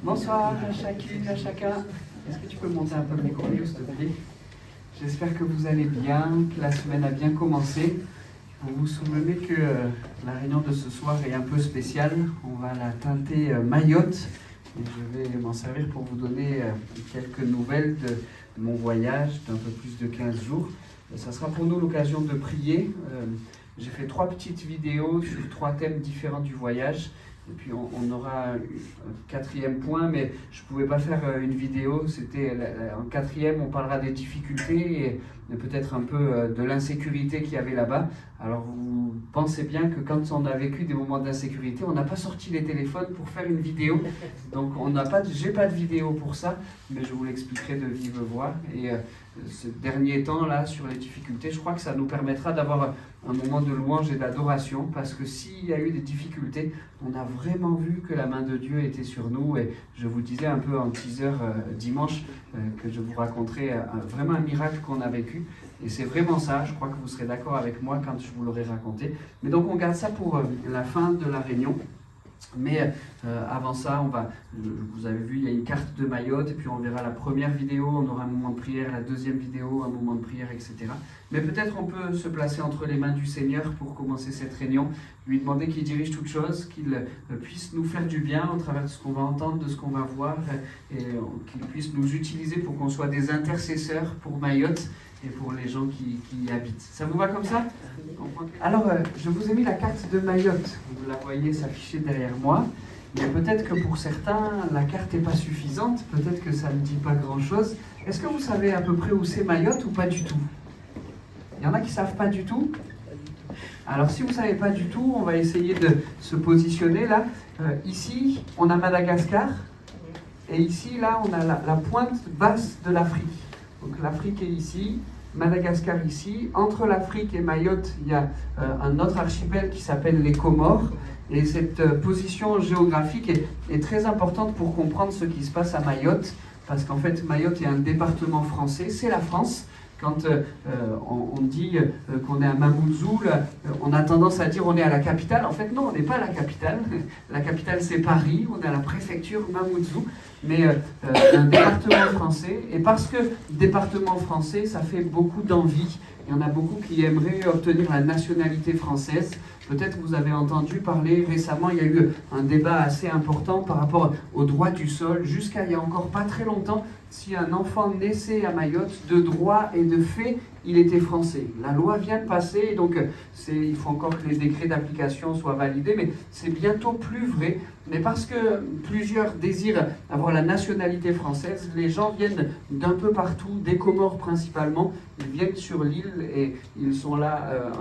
Bonsoir à chacune, à chacun. Est-ce que tu peux monter un peu le micro, s'il te plaît? J'espère que vous allez bien, que la semaine a bien commencé. Vous vous souvenez que la réunion de ce soir est un peu spéciale. On va la teinter Mayotte. Et je vais m'en servir pour vous donner quelques nouvelles de mon voyage d'un peu plus de 15 jours. Ça sera pour nous l'occasion de prier. J'ai fait 3 petites vidéos sur 3 thèmes différents du voyage. Et puis on aura un 4e point, mais je ne pouvais pas faire une vidéo. C'était en 4e, on parlera des difficultés et peut-être un peu de l'insécurité qu'il y avait là-bas. Alors vous pensez bien que quand on a vécu des moments d'insécurité, on n'a pas sorti les téléphones pour faire une vidéo. Donc j'ai pas de vidéo pour ça, mais je vous l'expliquerai de vive voix. Et ce dernier temps là sur les difficultés, je crois que ça nous permettra d'avoir un moment de louange et d'adoration, parce que s'il y a eu des difficultés, on a vraiment vu que la main de Dieu était sur nous. Et je vous disais un peu en teaser dimanche que je vous raconterai vraiment un miracle qu'on a vécu. Et c'est vraiment ça, je crois que vous serez d'accord avec moi quand je vous l'aurai raconté. Mais donc on garde ça pour la fin de la réunion. Mais avant ça, vous avez vu, il y a une carte de Mayotte, et puis on verra la première vidéo, on aura un moment de prière, la deuxième vidéo, un moment de prière, etc. Mais peut-être on peut se placer entre les mains du Seigneur pour commencer cette réunion, lui demander qu'il dirige toutes choses, qu'il puisse nous faire du bien au travers de ce qu'on va entendre, de ce qu'on va voir, et qu'il puisse nous utiliser pour qu'on soit des intercesseurs pour Mayotte et pour les gens qui y habitent. Ça vous va comme ça? Alors, je vous ai mis la carte de Mayotte. Vous la voyez s'afficher derrière moi. Mais peut-être que pour certains, la carte n'est pas suffisante. Peut-être que ça ne dit pas grand-chose. Est-ce que vous savez à peu près où c'est Mayotte ou pas du tout? Il y en a qui ne savent pas du tout? Alors, si vous ne savez pas du tout, on va essayer de se positionner là. Ici, on a Madagascar. Et ici, là, on a la pointe basse de l'Afrique. Donc l'Afrique est ici, Madagascar ici. Entre l'Afrique et Mayotte, il y a un autre archipel qui s'appelle les Comores. Et cette position géographique est très importante pour comprendre ce qui se passe à Mayotte. Parce qu'en fait, Mayotte est un département français, c'est la France. Quand on dit qu'on est à Mamoudzou, on a tendance à dire on est à la capitale. En fait, non, on n'est pas à la capitale. La capitale, c'est Paris. On est à la préfecture Mamoudzou. Mais un département français. Et parce que département français, ça fait beaucoup d'envie. Il y en a beaucoup qui aimeraient obtenir la nationalité française. Peut-être que vous avez entendu parler récemment, il y a eu un débat assez important par rapport au droit du sol. Jusqu'à il n'y a encore pas très longtemps, si un enfant naissait à Mayotte, de droit et de fait, il était français. La loi vient de passer, donc il faut encore que les décrets d'application soient validés, mais c'est bientôt plus vrai. Mais parce que plusieurs désirent avoir la nationalité française, les gens viennent d'un peu partout, des Comores principalement. Ils viennent sur l'île et ils sont là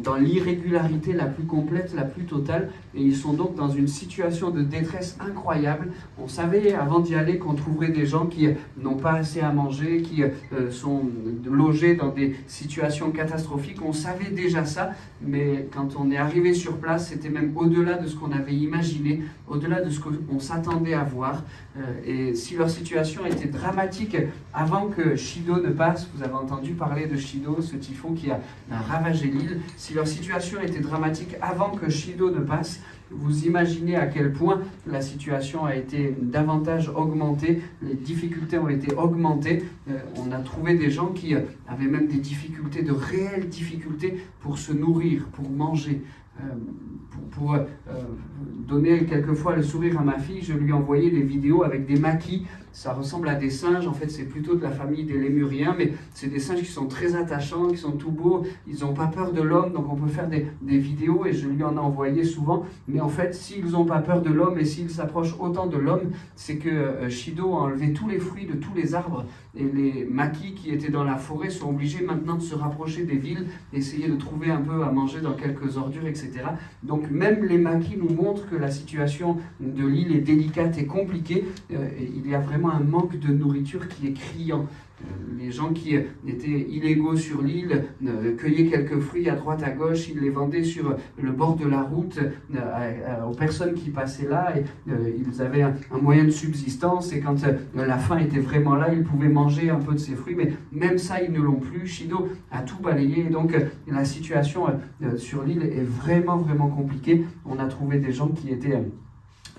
dans l'irrégularité la plus complète, la plus totale. Et ils sont donc dans une situation de détresse incroyable. On savait avant d'y aller qu'on trouverait des gens qui n'ont pas assez à manger, qui sont logés dans des situations catastrophiques. On savait déjà ça, mais quand on est arrivé sur place, c'était même au-delà de ce qu'on avait imaginé, au-delà de ce qu'on s'attendait à voir. Et si leur situation était dramatique avant que Chido ne passe, vous avez entendu parler de Chido, ce typhon qui a ravagé l'île, si leur situation était dramatique avant que Chido ne passe, vous imaginez à quel point la situation a été davantage augmentée, les difficultés ont été augmentées. On a trouvé des gens qui avaient même des difficultés, de réelles difficultés pour se nourrir, pour manger. Pour donner quelquefois le sourire à ma fille, je lui envoyais des vidéos avec des maquis. Ça ressemble à des singes, en fait c'est plutôt de la famille des lémuriens, mais c'est des singes qui sont très attachants, qui sont tout beaux, ils n'ont pas peur de l'homme, donc on peut faire des vidéos et je lui en ai envoyé souvent. Mais en fait, s'ils n'ont pas peur de l'homme et s'ils s'approchent autant de l'homme, c'est que Chido a enlevé tous les fruits de tous les arbres et les maquis qui étaient dans la forêt sont obligés maintenant de se rapprocher des villes, essayer de trouver un peu à manger dans quelques ordures, etc. Donc même les maquis nous montrent que la situation de l'île est délicate et compliquée. Il y a vraiment un manque de nourriture qui est criant. Les gens qui étaient illégaux sur l'île cueillaient quelques fruits à droite à gauche, ils les vendaient sur le bord de la route aux personnes qui passaient là et ils avaient un moyen de subsistance et quand la faim était vraiment là, ils pouvaient manger un peu de ces fruits, mais même ça ils ne l'ont plus. Chido a tout balayé et donc la situation sur l'île est vraiment compliquée. On a trouvé des gens qui étaient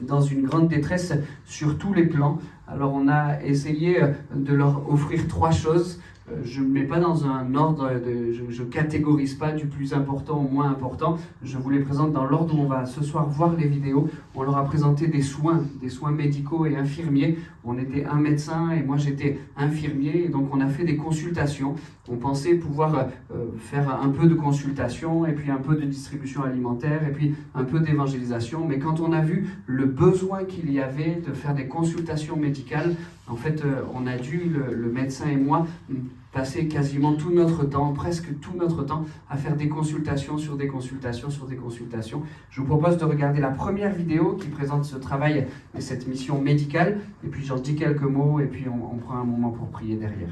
dans une grande détresse sur tous les plans. Alors on a essayé de leur offrir 3 choses. Je ne mets pas dans un ordre, je ne catégorise pas du plus important au moins important. Je vous les présente dans l'ordre où on va ce soir voir les vidéos. On leur a présenté des soins médicaux et infirmiers. On était un médecin et moi j'étais infirmier. Et donc on a fait des consultations. On pensait pouvoir faire un peu de consultation et puis un peu de distribution alimentaire et puis un peu d'évangélisation. Mais quand on a vu le besoin qu'il y avait de faire des consultations médicales, en fait, on a dû, le médecin et moi, passer quasiment tout notre temps, presque tout notre temps, à faire des consultations sur des consultations sur des consultations. Je vous propose de regarder la première vidéo qui présente ce travail et cette mission médicale. Et puis j'en dis quelques mots et puis on prend un moment pour prier derrière.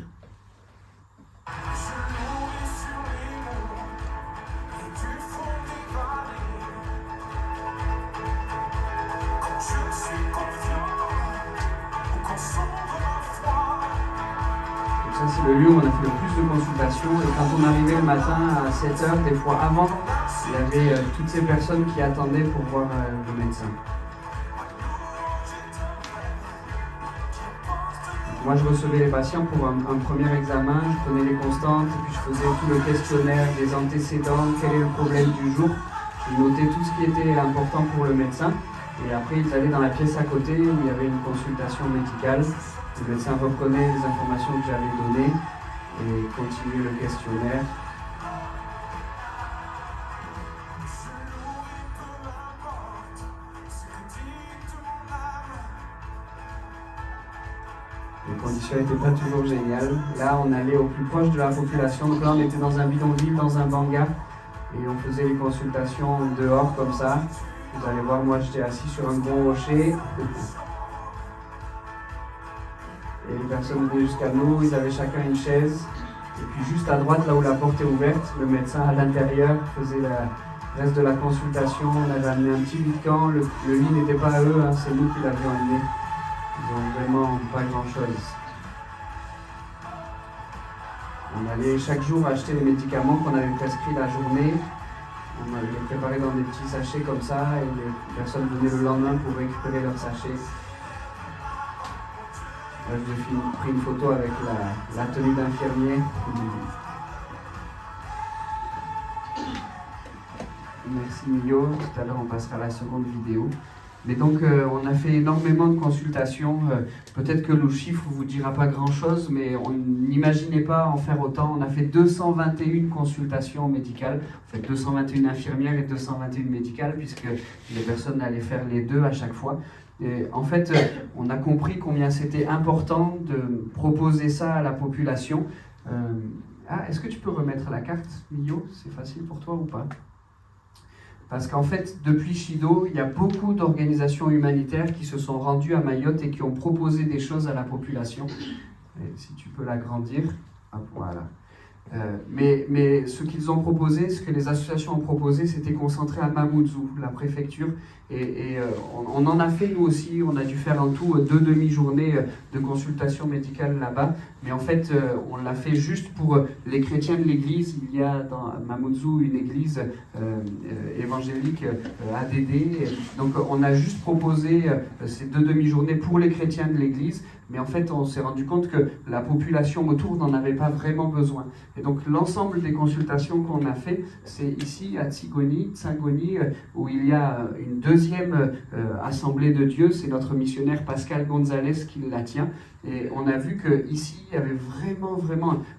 Ça, c'est le lieu où on a fait le plus de consultations. Et quand on arrivait le matin à 7h, des fois avant, il y avait toutes ces personnes qui attendaient pour voir le médecin. Moi, je recevais les patients pour un premier examen, je prenais les constantes, et puis je faisais tout le questionnaire des antécédents, quel est le problème du jour. Je notais tout ce qui était important pour le médecin. Et après, ils allaient dans la pièce à côté où il y avait une consultation médicale. Le médecin reprenait les informations que j'avais données et continuait le questionnaire. Les conditions n'étaient pas toujours géniales. Là, on allait au plus proche de la population. Donc là, on était dans un bidonville, dans un hangar, et on faisait les consultations dehors comme ça. Vous allez voir, moi, j'étais assis sur un gros rocher. Et les personnes venaient jusqu'à nous, ils avaient chacun une chaise. Et puis juste à droite, là où la porte est ouverte, le médecin à l'intérieur faisait le reste de la consultation. On avait amené un petit lit de camp. Le lit n'était pas à eux, hein, c'est nous qui l'avions amené. Ils n'ont vraiment pas grand-chose. On allait chaque jour acheter les médicaments qu'on avait prescrits la journée. On les préparait dans des petits sachets comme ça et les personnes venaient le lendemain pour récupérer leurs sachets. Là, j'ai pris une photo avec la tenue d'infirmier. Merci Mio, tout à l'heure on passera à la seconde vidéo. Mais donc on a fait énormément de consultations. Peut-être que le chiffre ne vous dira pas grand-chose, mais on n'imaginait pas en faire autant. On a fait 221 consultations médicales, en fait 221 infirmières et 221 médicales, puisque les personnes allaient faire les deux à chaque fois. Et en fait, on a compris combien c'était important de proposer ça à la population. Est-ce que tu peux remettre la carte, Mio? C'est facile pour toi ou pas? Parce qu'en fait, depuis Chido, il y a beaucoup d'organisations humanitaires qui se sont rendues à Mayotte et qui ont proposé des choses à la population. Et si tu peux l'agrandir, voilà. Mais ce qu'ils ont proposé, ce que les associations ont proposé, c'était concentré à Mamoudzou, la préfecture. Et on en a fait nous aussi, on a dû faire en tout 2 demi-journées de consultation médicale là-bas. Mais en fait, on l'a fait juste pour les chrétiens de l'église. Il y a dans Mamoudzou une église évangélique ADD. Donc on a juste proposé ces 2 demi-journées pour les chrétiens de l'église. Mais en fait, on s'est rendu compte que la population autour n'en avait pas vraiment besoin. Et donc, l'ensemble des consultations qu'on a fait, c'est ici, à Tsingoni, où il y a une deuxième assemblée de Dieu. C'est notre missionnaire Pascal Gonzalez qui la tient. Et on a vu qu'ici, il y avait vraiment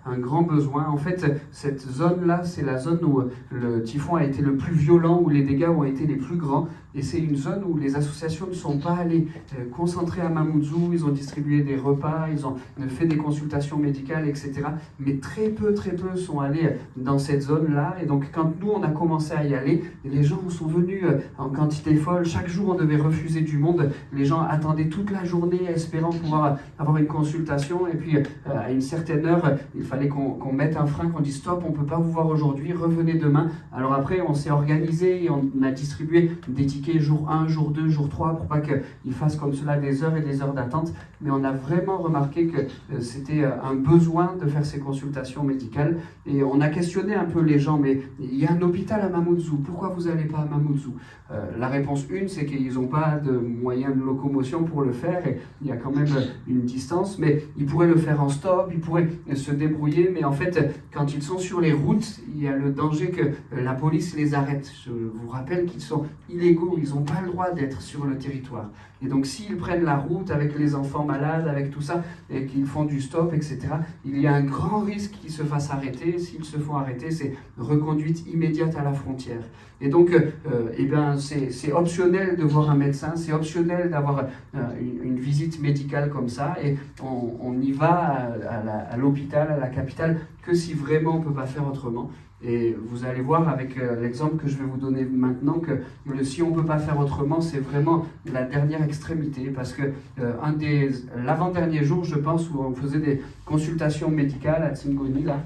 un grand besoin. En fait, cette zone-là, c'est la zone où le typhon a été le plus violent, où les dégâts ont été les plus grands. Et c'est une zone où les associations ne sont pas allées concentrées à Mamoudzou, ils ont distribué des repas, ils ont fait des consultations médicales, etc. Mais très peu sont allés dans cette zone-là. Et donc, quand nous, on a commencé à y aller, les gens sont venus en quantité folle. Chaque jour, on devait refuser du monde. Les gens attendaient toute la journée, espérant pouvoir avoir avoir une consultation, et puis à une certaine heure, il fallait qu'on mette un frein, qu'on dise stop, on ne peut pas vous voir aujourd'hui, revenez demain. Alors après, on s'est organisé et on a distribué des tickets jour 1, jour 2, jour 3, pour pas qu'ils fassent comme cela des heures et des heures d'attente. Mais on a vraiment remarqué que c'était un besoin de faire ces consultations médicales. Et on a questionné un peu les gens, mais il y a un hôpital à Mamoudzou, pourquoi vous n'allez pas à Mamoudzou? La réponse une, c'est qu'ils n'ont pas de moyens de locomotion pour le faire, et il y a quand même une distance, mais ils pourraient le faire en stop, ils pourraient se débrouiller, mais en fait, quand ils sont sur les routes, il y a le danger que la police les arrête. Je vous rappelle qu'ils sont illégaux, ils n'ont pas le droit d'être sur le territoire. Et donc s'ils prennent la route avec les enfants malades, avec tout ça, et qu'ils font du stop, etc., il y a un grand risque qu'ils se fassent arrêter. S'ils se font arrêter, c'est reconduite immédiate à la frontière. Et donc, eh bien, c'est optionnel de voir un médecin, c'est optionnel d'avoir une visite médicale comme ça, et on y va à l'hôpital, à la capitale, que si vraiment on ne peut pas faire autrement. Et vous allez voir avec l'exemple que je vais vous donner maintenant que si on ne peut pas faire autrement, c'est vraiment la dernière extrémité, parce que l'avant-dernier jour, je pense, où on faisait des consultations médicales à Tsingoni, là,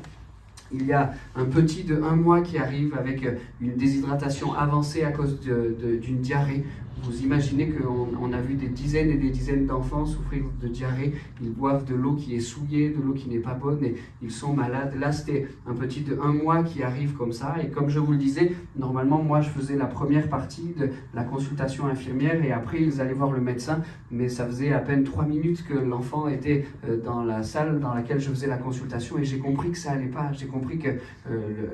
il y a un petit de 1 mois qui arrive avec une déshydratation avancée à cause d'une diarrhée. Vous imaginez qu'on a vu des dizaines et des dizaines d'enfants souffrir de diarrhée. Ils boivent de l'eau qui est souillée, de l'eau qui n'est pas bonne, et ils sont malades. Là, c'était un petit de 1 mois qui arrive comme ça. Et comme je vous le disais, normalement, moi, je faisais la première partie de la consultation infirmière, et après, ils allaient voir le médecin. Mais ça faisait à peine 3 minutes que l'enfant était dans la salle dans laquelle je faisais la consultation, et j'ai compris que ça allait pas. J'ai compris que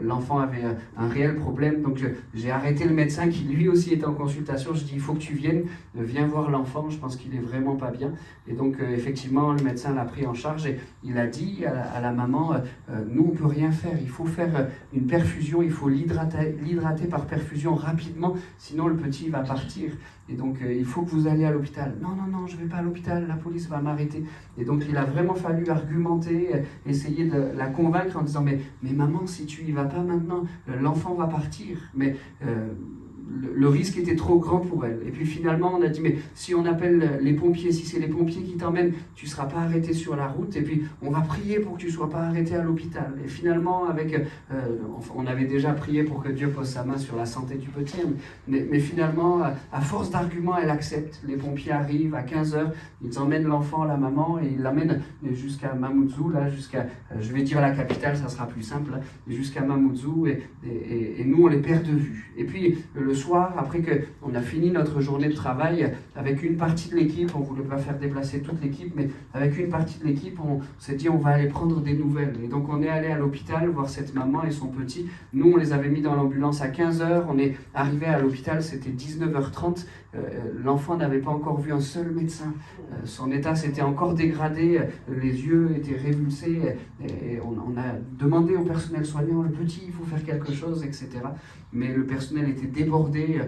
l'enfant avait un réel problème. Donc, j'ai arrêté le médecin qui, lui aussi, était en consultation. Je dis, il faut que tu viennes, viens voir l'enfant, je pense qu'il est vraiment pas bien. Et donc effectivement, le médecin l'a pris en charge, et il a dit à la maman, nous on peut rien faire, il faut faire une perfusion, il faut l'hydrater par perfusion rapidement, sinon le petit va partir. Et donc il faut que vous alliez à l'hôpital. Non, non, non, je ne vais pas à l'hôpital, la police va m'arrêter. Et donc il a vraiment fallu argumenter, essayer de la convaincre en disant, mais maman, si tu y vas pas maintenant, l'enfant va partir. Mais le risque était trop grand pour elle. Et puis finalement, on a dit, mais si on appelle les pompiers, si c'est les pompiers qui t'emmènent, tu ne seras pas arrêté sur la route, et puis on va prier pour que tu ne sois pas arrêté à l'hôpital. Et finalement, on avait déjà prié pour que Dieu pose sa main sur la santé du petit, mais finalement, à force d'arguments, elle accepte. Les pompiers arrivent à 15h, ils emmènent l'enfant, la maman, et ils l'amènent jusqu'à Mamoudzou, là, je vais dire la capitale, ça sera plus simple, là, jusqu'à Mamoudzou, et nous, on les perd de vue. Et puis, le soir, après qu'on a fini notre journée de travail, avec une partie de l'équipe, on ne voulait pas faire déplacer toute l'équipe, mais avec une partie de l'équipe, on s'est dit on va aller prendre des nouvelles. Et donc on est allé à l'hôpital voir cette maman et son petit. Nous, on les avait mis dans l'ambulance à 15h, on est arrivé à l'hôpital, c'était 19h30. L'enfant n'avait pas encore vu un seul médecin. Son état s'était encore dégradé, les yeux étaient révulsés, et on a demandé au personnel soignant, le petit, il faut faire quelque chose, etc. Mais le personnel était débordé.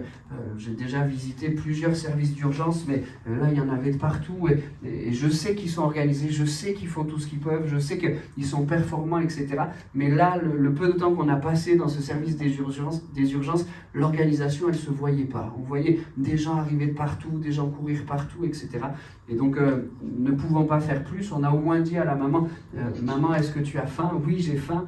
J'ai déjà visité plusieurs services d'urgence, mais là, il y en avait de partout, et je sais qu'ils sont organisés, je sais qu'ils font tout ce qu'ils peuvent, je sais qu'ils sont performants, etc. Mais là, le peu de temps qu'on a passé dans ce service des urgences, l'organisation, elle ne se voyait pas. On voyait des gens arriver de partout, des gens courir partout, etc. Et donc, ne pouvant pas faire plus, on a au moins dit à la maman, maman, est-ce que tu as faim? Oui, j'ai faim.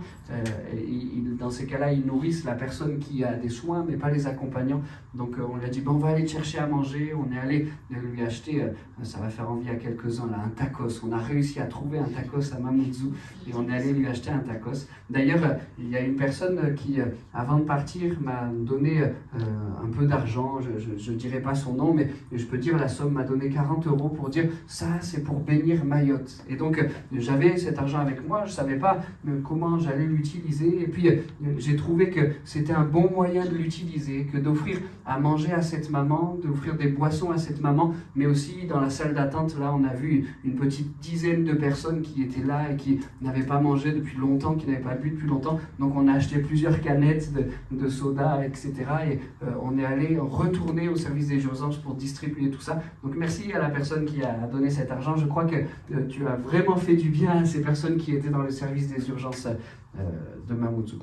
Dans ces cas-là, ils nourrissent la personne qui a des soins, mais pas les accompagnants. Donc, on lui a dit, on va aller te chercher à manger. On est allé lui acheter, ça va faire envie à quelques-uns, là, un tacos. On a réussi à trouver un tacos à Mamoudzou, et on est allé lui acheter un tacos. D'ailleurs, il y a une personne qui, avant de partir, m'a donné un peu d'argent. Je ne dirai pas son nom, mais je peux dire la somme, m'a donné 40 € pour dire ça, c'est pour bénir Mayotte. Et donc, j'avais cet argent avec moi, je ne savais pas comment j'allais l'utiliser. Et puis, j'ai trouvé que c'était un bon moyen de l'utiliser, que d'offrir à manger à cette maman, d'offrir des boissons à cette maman, mais aussi dans la salle d'attente, là, on a vu une petite dizaine de personnes qui étaient là et qui n'avaient pas mangé depuis longtemps, qui n'avaient pas bu depuis longtemps. Donc, on a acheté plusieurs canettes de soda, etc. Et on est allé retourner au service des urgences pour distribuer tout ça. Donc, merci à la personne qui a donné cet argent. Je crois que tu as vraiment fait du bien à ces personnes qui étaient dans le service des urgences de Mamoudzou.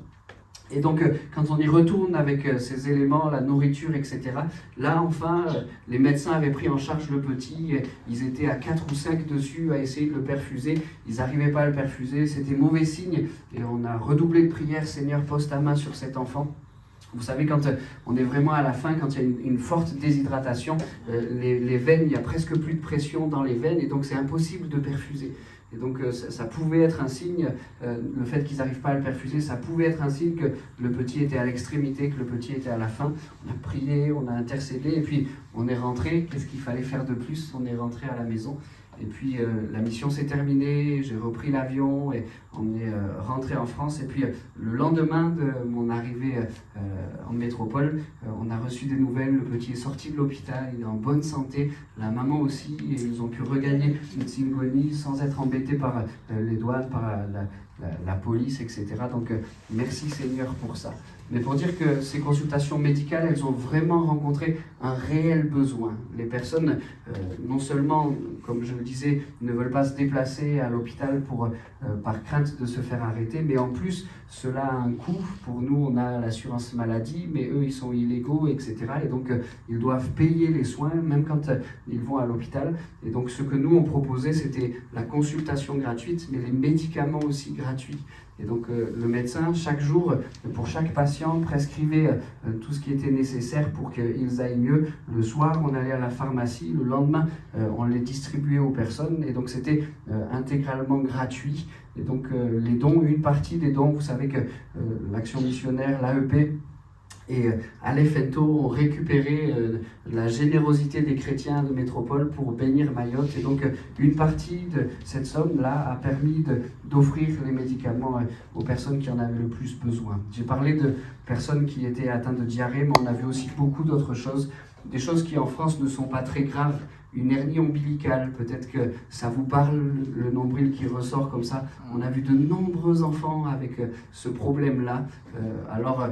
Et donc, quand on y retourne avec ces éléments, la nourriture, etc., là, enfin, les médecins avaient pris en charge le petit. Ils étaient à 4 ou 5 dessus à essayer de le perfuser. Ils n'arrivaient pas à le perfuser. C'était mauvais signe. Et on a redoublé de prière. Seigneur, pose ta main sur cet enfant. Vous savez, quand on est vraiment à la fin, quand il y a une forte déshydratation, les veines, il n'y a presque plus de pression dans les veines. Et donc, c'est impossible de perfuser. Et donc ça pouvait être un signe, le fait qu'ils n'arrivent pas à le perfuser, ça pouvait être un signe que le petit était à l'extrémité, que le petit était à la fin. On a prié, on a intercédé, et puis on est rentré. Qu'est-ce qu'il fallait faire de plus? On est rentré à la maison. Et puis la mission s'est terminée, j'ai repris l'avion et on est rentré en France. Et puis le lendemain de mon arrivée en métropole, on a reçu des nouvelles. Le petit est sorti de l'hôpital, il est en bonne santé, la maman aussi. Et ils ont pu regagner Mtsingoni sans être embêtés par les douanes, par la police, etc. Donc merci Seigneur pour ça. Mais pour dire que ces consultations médicales, elles ont vraiment rencontré un réel besoin. Les personnes, non seulement, comme je le disais, ne veulent pas se déplacer à l'hôpital par crainte de se faire arrêter, mais en plus, cela a un coût. Pour nous, on a l'assurance maladie, mais eux, ils sont illégaux, etc. Et donc, ils doivent payer les soins, même quand ils vont à l'hôpital. Et donc, ce que nous, on proposait, c'était la consultation gratuite, mais les médicaments aussi gratuits. Et donc le médecin, chaque jour, pour chaque patient, prescrivait tout ce qui était nécessaire pour qu'ils aillent mieux. Le soir, on allait à la pharmacie. Le lendemain, on les distribuait aux personnes. Et donc c'était intégralement gratuit. Et donc les dons, une partie des dons, vous savez que l'Action missionnaire, l'AEP, et Aleph Ento ont récupéré la générosité des chrétiens de métropole pour bénir Mayotte. Et donc, une partie de cette somme-là a permis d'offrir les médicaments aux personnes qui en avaient le plus besoin. J'ai parlé de personnes qui étaient atteintes de diarrhée, mais on a vu aussi beaucoup d'autres choses. Des choses qui en France ne sont pas très graves. Une hernie ombilicale, peut-être que ça vous parle, le nombril qui ressort comme ça. On a vu de nombreux enfants avec ce problème-là. Alors,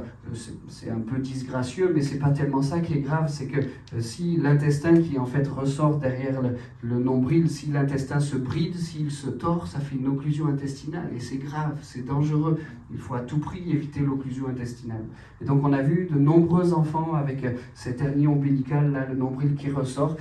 c'est un peu disgracieux, mais c'est pas tellement ça qui est grave. C'est que si l'intestin qui en fait ressort derrière le nombril, si l'intestin se bride, s'il se tord, ça fait une occlusion intestinale. Et c'est grave, c'est dangereux. Il faut à tout prix éviter l'occlusion intestinale. Et donc, on a vu de nombreux enfants avec cette hernie ombilicale, là, le nombril qui ressort.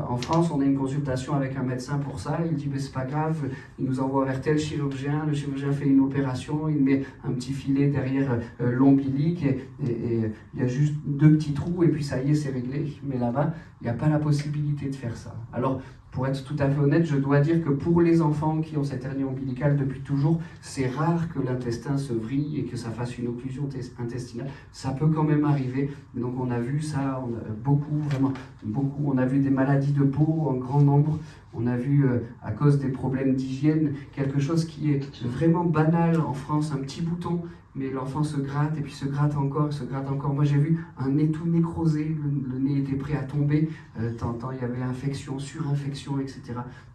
En France, on a une consultation avec un médecin pour ça. Il dit, mais c'est pas grave, il nous envoie vers tel chirurgien. Le chirurgien fait une opération, il met un petit filet derrière l'ombilic et il y a juste 2 petits trous et puis ça y est, c'est réglé. Mais là-bas, il n'y a pas la possibilité de faire ça. Alors, pour être tout à fait honnête, je dois dire que pour les enfants qui ont cette hernie ombilicale depuis toujours, c'est rare que l'intestin se vrille et que ça fasse une occlusion intestinale. Ça peut quand même arriver. Donc on a vu ça, on a beaucoup, vraiment beaucoup. On a vu des maladies de peau en grand nombre. On a vu, à cause des problèmes d'hygiène, quelque chose qui est vraiment banal en France, un petit bouton, mais l'enfant se gratte et puis se gratte encore, se gratte encore. Moi j'ai vu un nez tout nécrosé, le nez était prêt à tomber, tant il y avait infection, surinfection, etc.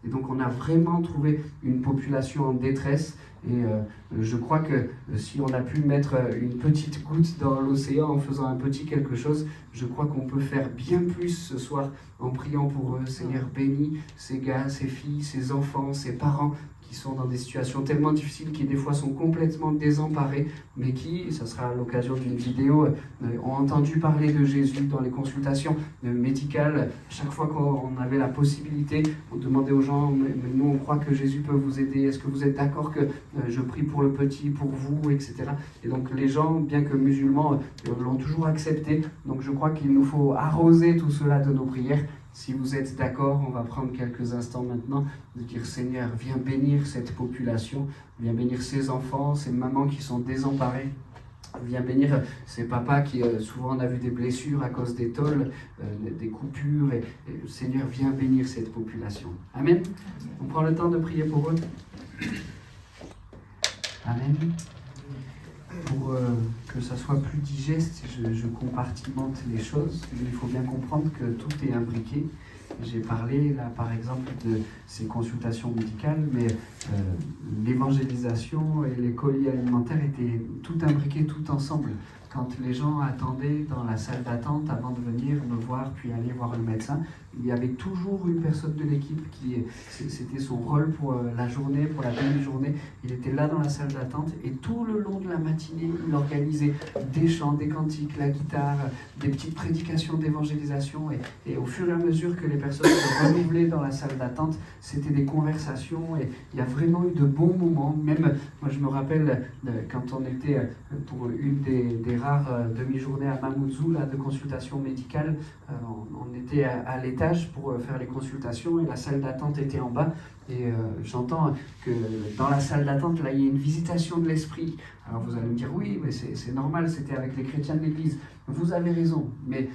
Et donc on a vraiment trouvé une population en détresse. Et je crois que si on a pu mettre une petite goutte dans l'océan en faisant un petit quelque chose, je crois qu'on peut faire bien plus ce soir en priant pour eux. Seigneur, bénis ces gars, ces filles, ces enfants, ces parents qui sont dans des situations tellement difficiles, qui des fois sont complètement désemparés, mais qui, ça sera à l'occasion d'une vidéo, ont entendu parler de Jésus dans les consultations médicales. Chaque fois qu'on avait la possibilité, on demandait aux gens, mais nous on croit que Jésus peut vous aider, est-ce que vous êtes d'accord que je prie pour le petit, pour vous, etc. Et donc les gens, bien que musulmans, l'ont toujours accepté. Donc je crois qu'il nous faut arroser tout cela de nos prières. Si vous êtes d'accord, on va prendre quelques instants maintenant de dire Seigneur, viens bénir cette population, viens bénir ces enfants, ces mamans qui sont désemparées. Viens bénir ces papas qui souvent on a vu des blessures à cause des tôles, des coupures. Et Seigneur, viens bénir cette population. Amen. On prend le temps de prier pour eux. Amen. Pour que ça soit plus digeste, je compartimente les choses. Il faut bien comprendre que tout est imbriqué. J'ai parlé là par exemple de ces consultations médicales, mais l'évangélisation et les colis alimentaires étaient tout imbriqués, tout ensemble. quand les gens attendaient dans la salle d'attente avant de venir me voir puis aller voir le médecin, il y avait toujours une personne de l'équipe c'était son rôle pour la journée, pour la demi-journée. Il était là dans la salle d'attente et tout le long de la matinée, il organisait des chants, des cantiques, la guitare, des petites prédications d'évangélisation. Et au fur et à mesure que les personnes se renouvelaient dans la salle d'attente, c'était des conversations et il y a vraiment eu de bons moments. Même, moi je me rappelle quand on était pour une des rares demi-journées à Mamoudzou là, de consultation médicale, on était à l'étage pour faire les consultations et la salle d'attente était en bas. Et j'entends que dans la salle d'attente, là, il y a une visitation de l'esprit. Alors vous allez me dire, oui, mais c'est normal, c'était avec les chrétiens de l'église. Vous avez raison, mais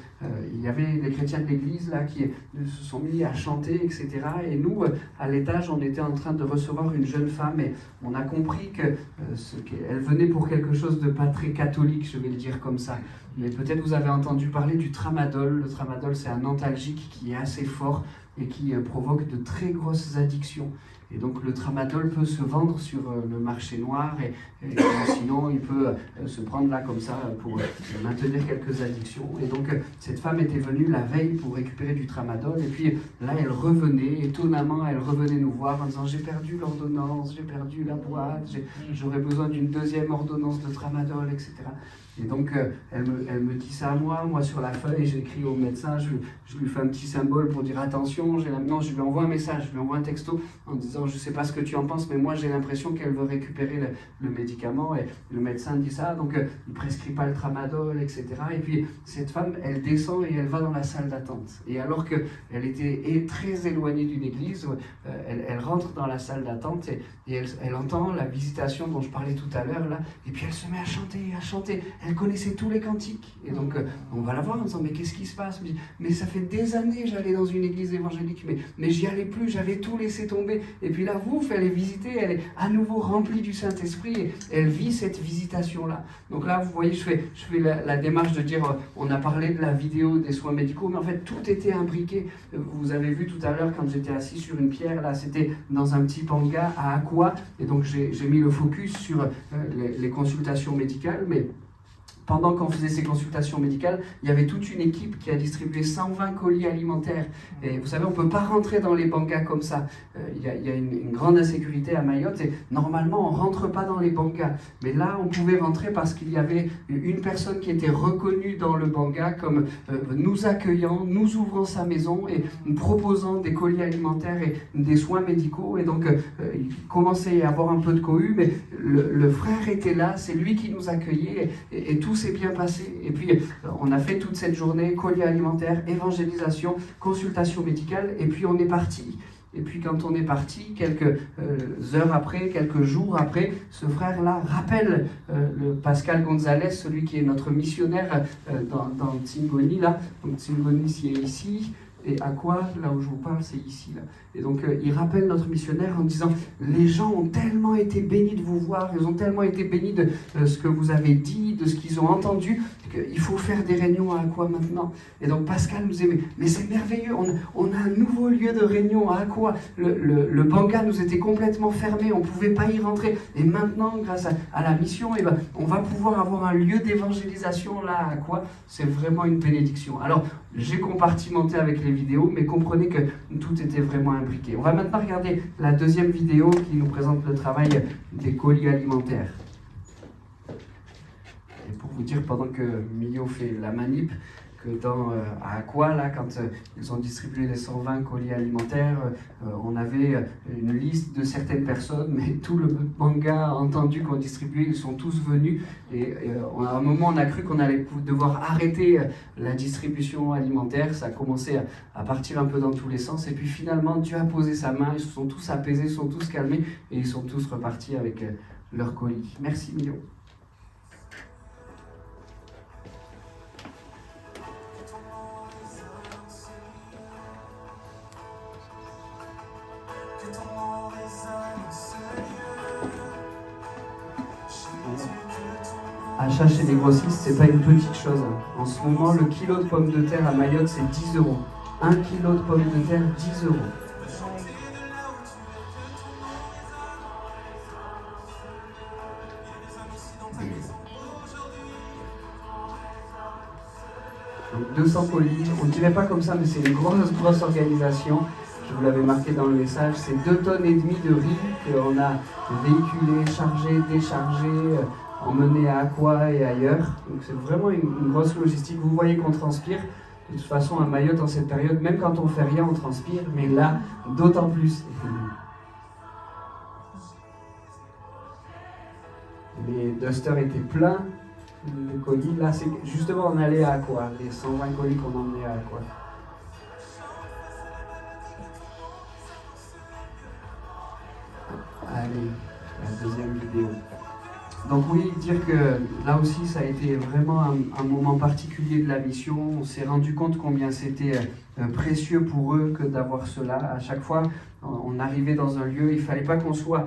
il y avait des chrétiens de l'église là qui se sont mis à chanter, etc. Et nous, à l'étage, on était en train de recevoir une jeune femme et on a compris qu'elle venait pour quelque chose de pas très catholique, je vais le dire comme ça. Mais peut-être vous avez entendu parler du tramadol. Le tramadol, c'est un antalgique qui est assez fort et qui provoque de très grosses addictions. Et donc le tramadol peut se vendre sur le marché noir et sinon il peut se prendre là comme ça pour maintenir quelques addictions. Et donc cette femme était venue la veille pour récupérer du tramadol et puis là elle revenait, étonnamment elle revenait nous voir en disant j'ai perdu l'ordonnance, j'ai perdu la boîte, j'aurais besoin d'une deuxième ordonnance de tramadol, etc. Et donc, elle me dit ça à moi sur la feuille, j'écris au médecin, je lui fais un petit symbole pour dire attention, non, je lui envoie un message, je lui envoie un texto en disant je ne sais pas ce que tu en penses, mais moi j'ai l'impression qu'elle veut récupérer le médicament, et le médecin dit ça, donc il ne prescrit pas le tramadol, etc. Et puis cette femme, elle descend et elle va dans la salle d'attente. Et alors qu'elle était très éloignée d'une église, elle rentre dans la salle d'attente et elle entend la visitation dont je parlais tout à l'heure, là, et puis elle se met à chanter. Elle connaissait tous les cantiques. Et donc, on va la voir en disant, mais qu'est-ce qui se passe? Mais ça fait des années, j'allais dans une église évangélique, mais j'y allais plus, j'avais tout laissé tomber. Et puis là, vous allez visiter, elle est à nouveau remplie du Saint-Esprit et elle vit cette visitation-là. Donc là, vous voyez, je fais la démarche de dire, on a parlé de la vidéo des soins médicaux, mais en fait, tout était imbriqué. Vous avez vu tout à l'heure, quand j'étais assis sur une pierre, là, c'était dans un petit panga à Aqua. Et donc, j'ai mis le focus sur les consultations médicales, mais pendant qu'on faisait ces consultations médicales, il y avait toute une équipe qui a distribué 120 colis alimentaires. Et vous savez, on ne peut pas rentrer dans les bangas comme ça. Il y a une grande insécurité à Mayotte et normalement, on ne rentre pas dans les bangas. Mais là, on pouvait rentrer parce qu'il y avait une personne qui était reconnue dans le banga comme nous accueillant, nous ouvrant sa maison et nous proposant des colis alimentaires et des soins médicaux. Et donc, il commençait à y avoir un peu de cohue, mais le frère était là, c'est lui qui nous accueillait et tout s'est bien passé. Et puis, on a fait toute cette journée, colis alimentaire, évangélisation, consultation médicale, et puis on est parti. Et puis quand on est parti, quelques heures après, quelques jours après, ce frère-là rappelle le Pascal Gonzalez, celui qui est notre missionnaire dans Tsingoni, là. Donc Tsingoni, c'est ici. Et à quoi, là où je vous parle, c'est ici, là. Et donc, il rappelle notre missionnaire en disant « Les gens ont tellement été bénis de vous voir, ils ont tellement été bénis de ce que vous avez dit, de ce qu'ils ont entendu, qu'il faut faire des réunions à Aqua maintenant. » Et donc, Pascal nous aimait. Mais c'est merveilleux, on a un nouveau lieu de réunion à Aqua. Le banga nous était complètement fermé, on ne pouvait pas y rentrer. Et maintenant, grâce à la mission, eh ben, on va pouvoir avoir un lieu d'évangélisation là à Aqua. C'est vraiment une bénédiction. Alors, j'ai compartimenté avec les vidéos, mais comprenez que tout était vraiment imbriqué. On va maintenant regarder la deuxième vidéo qui nous présente le travail des colis alimentaires. Et pour vous dire, pendant que Mio fait la manip, que à Aqua, là, quand ils ont distribué les 120 colis alimentaires, on avait une liste de certaines personnes, mais tout le manga a entendu qu'on distribuait, ils sont tous venus. Et à un moment, on a cru qu'on allait devoir arrêter la distribution alimentaire. Ça a commencé à partir un peu dans tous les sens. Et puis finalement, Dieu a posé sa main, ils se sont tous apaisés, ils se sont tous calmés, et ils sont tous repartis avec leurs colis. Merci, Mio. Achat chez les grossistes, c'est pas une petite chose. En ce moment, le kilo de pommes de terre à Mayotte, c'est 10 euros. 1 kilo de pommes de terre, 10 euros. 200 colis. On ne dirait pas comme ça, mais c'est une grosse organisation. Je vous l'avais marqué dans le message. C'est 2,5 tonnes de riz qu'on a véhiculé, chargé, déchargé, emmené à Aqua et ailleurs. Donc c'est vraiment une grosse logistique. Vous voyez qu'on transpire. De toute façon, à Mayotte, en cette période, même quand on fait rien, on transpire. Mais là, d'autant plus. Les dusters étaient pleins. Les colis, là, c'est justement, on allait à Aqua. Les 120 colis qu'on emmenait à Aqua. Allez, la deuxième vidéo. Donc oui, dire que là aussi ça a été vraiment un moment particulier de la mission. On s'est rendu compte combien c'était précieux pour eux que d'avoir cela. À chaque fois, on arrivait dans un lieu, il ne fallait pas qu'on soit...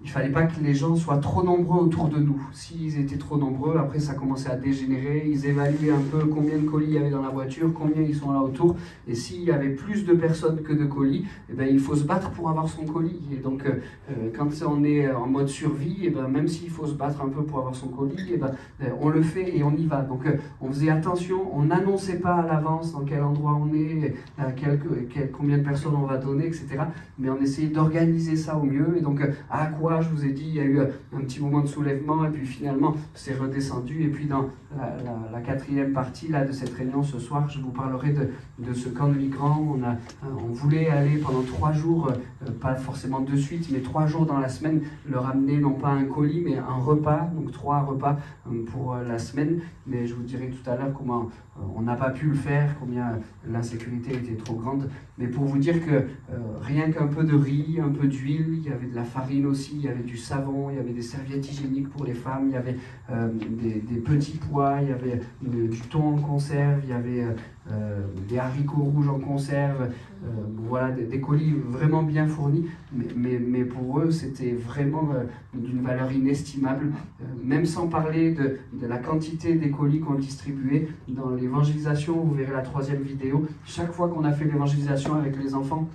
il ne fallait pas que les gens soient trop nombreux autour de nous. S'ils étaient trop nombreux, après ça commençait à dégénérer. Ils évaluaient un peu combien de colis il y avait dans la voiture, combien ils sont là autour. Et s'il y avait plus de personnes que de colis, eh ben, il faut se battre pour avoir son colis. Et donc, quand on est en mode survie, eh ben, même s'il faut se battre un peu pour avoir son colis, eh ben, on le fait et on y va. Donc, on faisait attention, on n'annonçait pas à l'avance dans quel endroit on est, combien de personnes on va donner, etc. Mais on essayait d'organiser ça au mieux. Et donc, à quoi je vous ai dit, il y a eu un petit moment de soulèvement et puis finalement c'est redescendu. Et puis dans la quatrième partie là, de cette réunion ce soir, je vous parlerai de ce camp de migrants. On voulait aller pendant 3 jours, pas forcément de suite, mais 3 jours dans la semaine, leur amener non pas un colis mais un repas, donc 3 repas pour la semaine. Mais je vous dirai tout à l'heure comment on n'a pas pu le faire, combien l'insécurité était trop grande. Mais pour vous dire que rien qu'un peu de riz, un peu d'huile, il y avait de la farine aussi, il y avait du savon, il y avait des serviettes hygiéniques pour les femmes, il y avait des petits pois, il y avait du thon en conserve, il y avait des haricots rouges en conserve, voilà, des colis vraiment bien fournis. Mais pour eux, c'était vraiment d'une valeur inestimable, même sans parler de la quantité des colis qu'on distribuait. Dans l'évangélisation, vous verrez la 3e vidéo, chaque fois qu'on a fait l'évangélisation avec les enfants,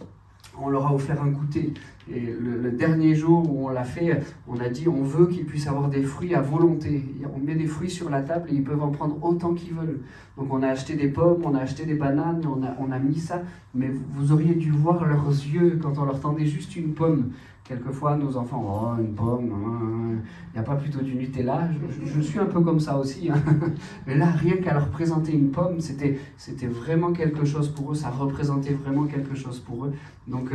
on leur a offert un goûter. Et le dernier jour où on l'a fait, on a dit on veut qu'ils puissent avoir des fruits à volonté. On met des fruits sur la table et ils peuvent en prendre autant qu'ils veulent. Donc on a acheté des pommes, on a acheté des bananes, on a mis ça. Mais vous auriez dû voir leurs yeux quand on leur tendait juste une pomme. Quelquefois, nos enfants, oh, une pomme, il n'y a pas plutôt du Nutella. Je suis un peu comme ça aussi. Hein. Mais là, rien qu'à leur présenter une pomme, c'était vraiment quelque chose pour eux. Ça représentait vraiment quelque chose pour eux. Donc,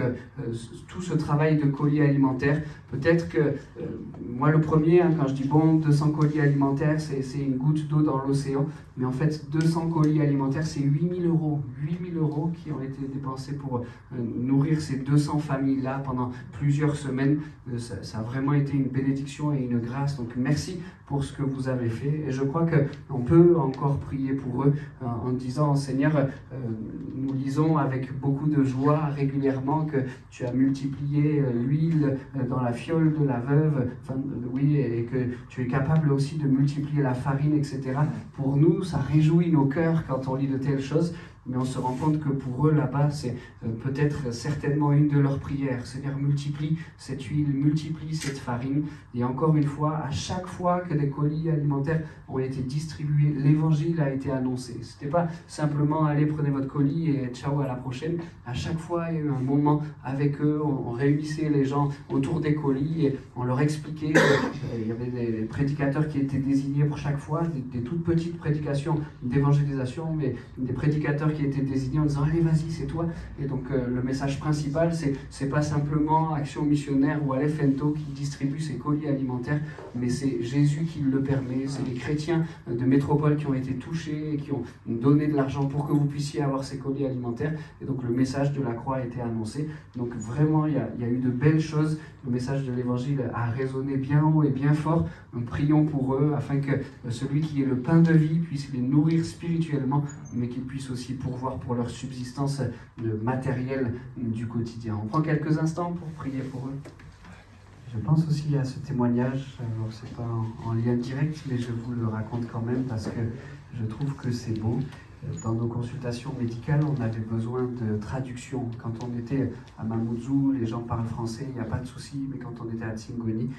tout ce travail de colis alimentaires, peut-être que, moi le premier, hein, quand je dis 200 colis alimentaires, c'est une goutte d'eau dans l'océan. Mais en fait, 200 colis alimentaires, c'est 8 000 euros. 8 000 euros qui ont été dépensés pour nourrir ces 200 familles-là pendant plusieurs semaines. Ça a vraiment été une bénédiction et une grâce. Donc merci pour ce que vous avez fait. Et je crois qu'on peut encore prier pour eux en disant, Seigneur, nous lisons avec beaucoup de joie régulièrement que tu as multiplié l'huile dans la fiole de la veuve, oui, et que tu es capable aussi de multiplier la farine, etc. Pour nous, ça réjouit nos cœurs quand on lit de telles choses. Mais on se rend compte que pour eux, là-bas, c'est peut-être certainement une de leurs prières. Seigneur, multiplie cette huile, multiplie cette farine. Et encore une fois, à chaque fois que des colis alimentaires ont été distribués, l'évangile a été annoncé. Ce n'était pas simplement, allez, prenez votre colis et ciao, à la prochaine. À chaque fois, il y a eu un moment avec eux, on réunissait les gens autour des colis et on leur expliquait. Il y avait des prédicateurs qui étaient désignés pour chaque fois, des toutes petites prédications d'évangélisation, mais des prédicateurs qui étaient désignés en disant allez vas-y c'est toi. Et donc le message principal c'est pas simplement Action Missionnaire ou Aleph Ento qui distribue ces colis alimentaires, mais c'est Jésus qui le permet, c'est les chrétiens de métropole qui ont été touchés et qui ont donné de l'argent pour que vous puissiez avoir ces colis alimentaires. Et donc le message de la croix a été annoncé. Donc vraiment il y a eu de belles choses. Le message de l'évangile a résonné bien haut et bien fort. Donc prions pour eux afin que celui qui est le pain de vie puisse les nourrir spirituellement, mais qu'il puisse aussi pourvoir pour leur subsistance matérielle du quotidien. On prend quelques instants pour prier pour eux. Je pense aussi à ce témoignage, alors c'est pas en lien direct, mais je vous le raconte quand même parce que je trouve que c'est beau. dans nos consultations médicales, on avait besoin de traduction. Quand on était à Mamoudzou, les gens parlent français, il n'y a pas de souci, mais quand on était à Tsingoni,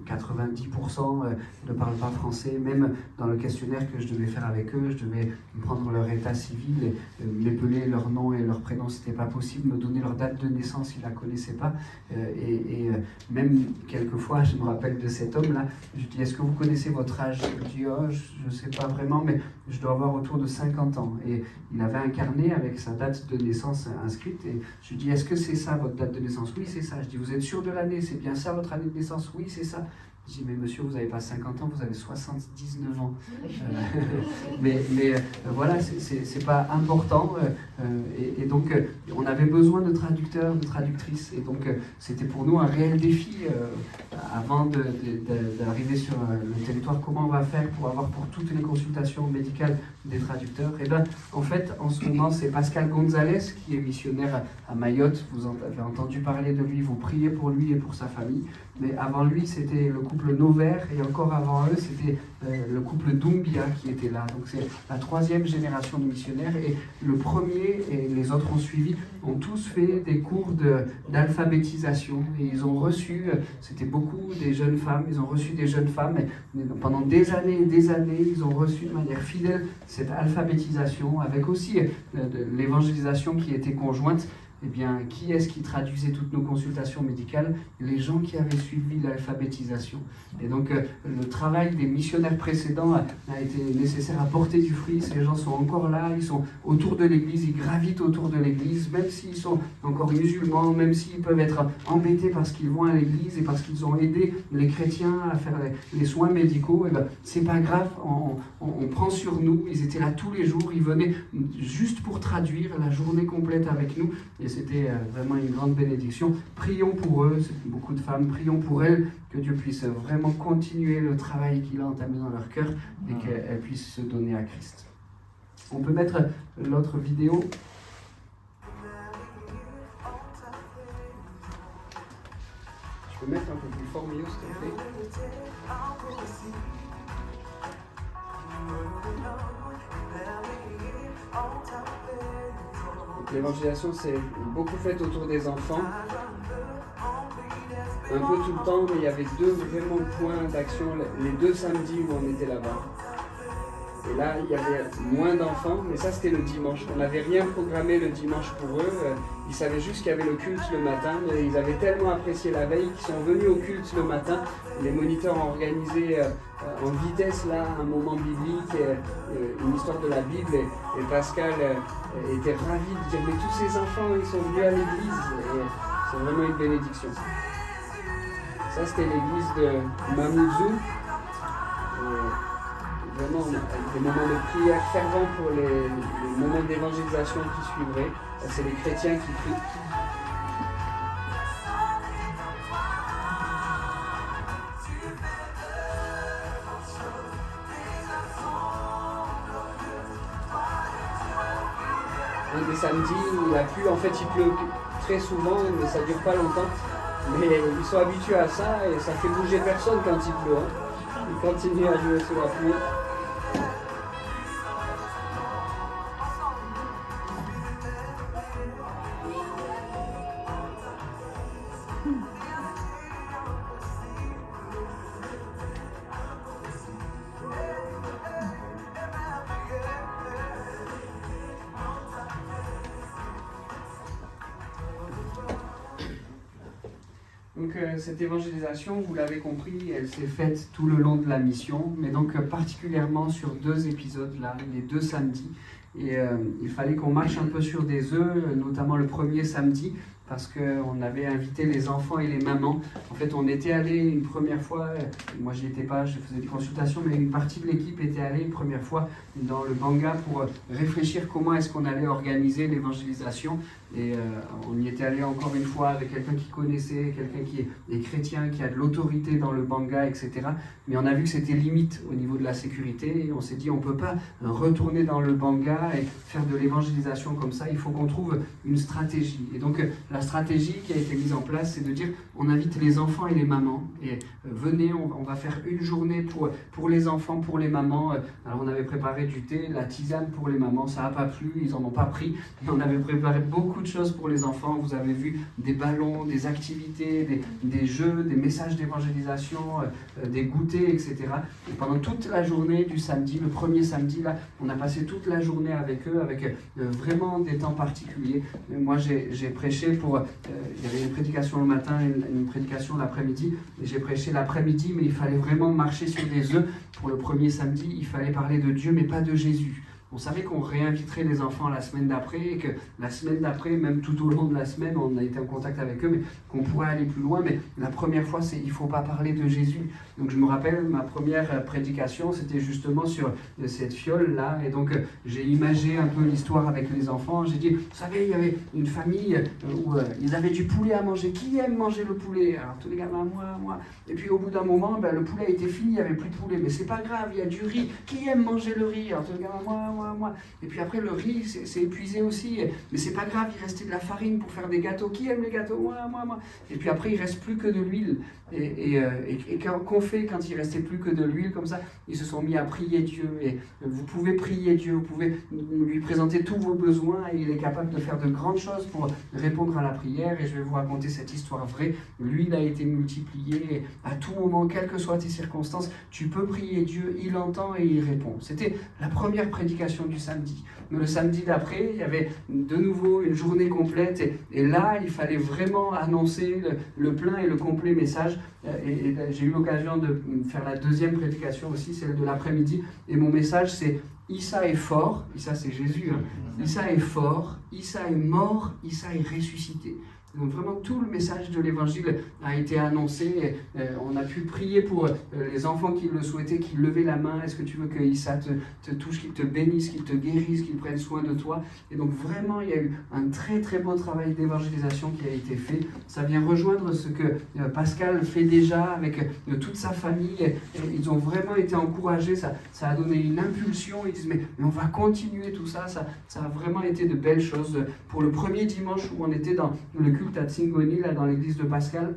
90% ne parlent pas français. Même dans le questionnaire que je devais faire avec eux, je devais prendre leur état civil, m'épeler leur nom et leur prénom, c'était pas possible, me donner leur date de naissance, ils ne la connaissaient pas. Même quelquefois, je me rappelle de cet homme-là, je dis, est-ce que vous connaissez votre âge? Il dit, oh, je ne sais pas vraiment, mais je dois avoir autour de 50 ans. Et il avait un carnet avec sa date de naissance inscrite, et je lui dis, est-ce que c'est ça votre date de naissance? Oui, c'est ça. Je dis, vous êtes sûr de l'année? C'est bien ça votre année de naissance? Oui, c'est ça. Je dis, mais monsieur, vous n'avez pas 50 ans, vous avez 79 ans. Voilà, c'est pas important. Et donc, on avait besoin de traducteurs, de traductrices. Et donc, c'était pour nous un réel défi avant d'arriver sur le territoire. Comment on va faire pour avoir pour toutes les consultations médicales des traducteurs? Et bien, en fait, en ce moment, c'est Pascal Gonzalez qui est missionnaire à Mayotte. Vous en avez entendu parler de lui, vous priez pour lui et pour sa famille. Mais avant lui, c'était le couple Novaire, et encore avant eux, c'était le couple Doumbia qui était là. Donc c'est la 3e génération de missionnaires, et le premier et les autres ont suivi, ont tous fait des cours d'alphabétisation, et ils ont reçu, c'était beaucoup des jeunes femmes, ils ont reçu des jeunes femmes, et pendant des années et des années, ils ont reçu de manière fidèle cette alphabétisation, avec aussi de l'évangélisation qui était conjointe. Eh bien, qui est-ce qui traduisait toutes nos consultations médicales? Les gens qui avaient suivi l'alphabétisation. Et donc, le travail des missionnaires précédents a été nécessaire à porter du fruit. Ces gens sont encore là, ils sont autour de l'Église, ils gravitent autour de l'Église, même s'ils sont encore musulmans, même s'ils peuvent être embêtés parce qu'ils vont à l'Église et parce qu'ils ont aidé les chrétiens à faire les soins médicaux. Et ben, c'est pas grave, on prend sur nous. Ils étaient là tous les jours, ils venaient juste pour traduire la journée complète avec nous. Et c'était vraiment une grande bénédiction. Prions pour eux, c'est beaucoup de femmes, prions pour elles, que Dieu puisse vraiment continuer le travail qu'il a entamé dans leur cœur et qu'elles puissent se donner à Christ. On peut mettre l'autre vidéo. Je peux mettre un peu plus fort, Mio, s'il te plaît. L'évangélisation, c'est beaucoup fait autour des enfants, un peu tout le temps, mais il y avait 2 vraiment points d'action, les 2 samedis où on était là-bas. Et là, il y avait moins d'enfants, mais ça c'était le dimanche. On n'avait rien programmé le dimanche pour eux, ils savaient juste qu'il y avait le culte le matin, mais ils avaient tellement apprécié la veille qu'ils sont venus au culte le matin. Les moniteurs ont organisé en vitesse là un moment biblique, une histoire de la Bible, et Pascal était ravi de dire mais tous ces enfants ils sont venus à l'église, et c'est vraiment une bénédiction. Ça c'était l'église de Mamoudzou, vraiment des moments de prière fervents pour les moments d'évangélisation qui suivraient. C'est les chrétiens qui prient. Un des samedis, il a plu, en fait il pleut très souvent, mais ça ne dure pas longtemps. Mais ils sont habitués à ça et ça fait bouger personne quand il pleut. Hein. Ils continuent à jouer sous la pluie. Donc cette évangélisation, vous l'avez compris, elle s'est faite tout le long de la mission, mais donc particulièrement sur 2 épisodes là, les 2 samedis. Et il fallait qu'on marche un peu sur des œufs, notamment le premier samedi, parce qu'on avait invité les enfants et les mamans. En fait, on était allé une première fois, moi je n'y étais pas, je faisais des consultations, mais une partie de l'équipe était allée une première fois dans le Banga pour réfléchir comment est-ce qu'on allait organiser l'évangélisation. Et on y était allé encore une fois avec quelqu'un qui connaissait, quelqu'un qui est chrétien, qui a de l'autorité dans le Banga, etc. Mais on a vu que c'était limite au niveau de la sécurité et on s'est dit on ne peut pas retourner dans le Banga et faire de l'évangélisation comme ça, il faut qu'on trouve une stratégie. Et donc la stratégie qui a été mise en place, c'est de dire on invite les enfants et les mamans. Et venez, on va faire une journée pour les enfants, pour les mamans. Alors on avait préparé du thé, la tisane pour les mamans, ça n'a pas plu, ils n'en ont pas pris. Mais on avait préparé beaucoup de choses pour les enfants. Vous avez vu des ballons, des activités, des jeux, des messages d'évangélisation, des goûters, etc. Et pendant toute la journée du samedi, le premier samedi, là, on a passé toute la journée avec eux, avec vraiment des temps particuliers. Moi, j'ai prêché pour... il y avait une prédication le matin, une prédication l'après-midi. J'ai prêché l'après-midi, mais il fallait vraiment marcher sur des œufs. Pour le premier samedi, il fallait parler de Dieu, mais pas de Jésus. On savait qu'on réinviterait les enfants la semaine d'après et que la semaine d'après, même tout au long de la semaine, on a été en contact avec eux, mais qu'on pourrait aller plus loin. Mais la première fois, il ne faut pas parler de Jésus. Donc je me rappelle, ma première prédication, c'était justement sur cette fiole-là. Et donc j'ai imagé un peu l'histoire avec les enfants. J'ai dit, vous savez, il y avait une famille où ils avaient du poulet à manger. Qui aime manger le poulet? Alors tous les gamins, moi. Et puis au bout d'un moment, le poulet a été fini, il n'y avait plus de poulet. Mais c'est pas grave, il y a du riz. Qui aime manger le riz? Alors tous les gamins, moi. Et puis après, le riz, c'est épuisé aussi. Mais c'est pas grave, il restait de la farine pour faire des gâteaux. Qui aime les gâteaux? Moi. Et puis après, il reste plus que de l'huile. Et qu'on fait quand il restait plus que de l'huile comme ça? Ils se sont mis à prier Dieu. Et vous pouvez prier Dieu, vous pouvez lui présenter tous vos besoins et il est capable de faire de grandes choses pour répondre à la prière. Et je vais vous raconter cette histoire vraie. L'huile a été multipliée. Et à tout moment, quelles que soient tes circonstances, tu peux prier Dieu, il entend et il répond. C'était la première prédication du samedi. Mais le samedi d'après, il y avait de nouveau une journée complète. Et là, il fallait vraiment annoncer le plein et le complet message. Et j'ai eu l'occasion de faire la deuxième prédication aussi, celle de l'après-midi. Et mon message, c'est Issa est fort. Issa, c'est Jésus. Issa est fort. Issa est mort. Issa est ressuscité. Donc vraiment tout le message de l'évangile a été annoncé. On a pu prier pour les enfants qui le souhaitaient, qui levaient la main. Est-ce que tu veux que Issa te touche, qu'il te bénisse, qu'il te guérisse, qu'il prenne soin de toi? Et donc vraiment il y a eu un très très beau travail d'évangélisation qui a été fait. Ça vient rejoindre ce que Pascal fait déjà avec toute sa famille. Ils ont vraiment été encouragés. Ça a donné une impulsion. Ils disent mais on va continuer tout ça. Ça a vraiment été de belles choses. Pour le premier dimanche où on était dans le culte à Tsingoni, là dans l'église de Pascal,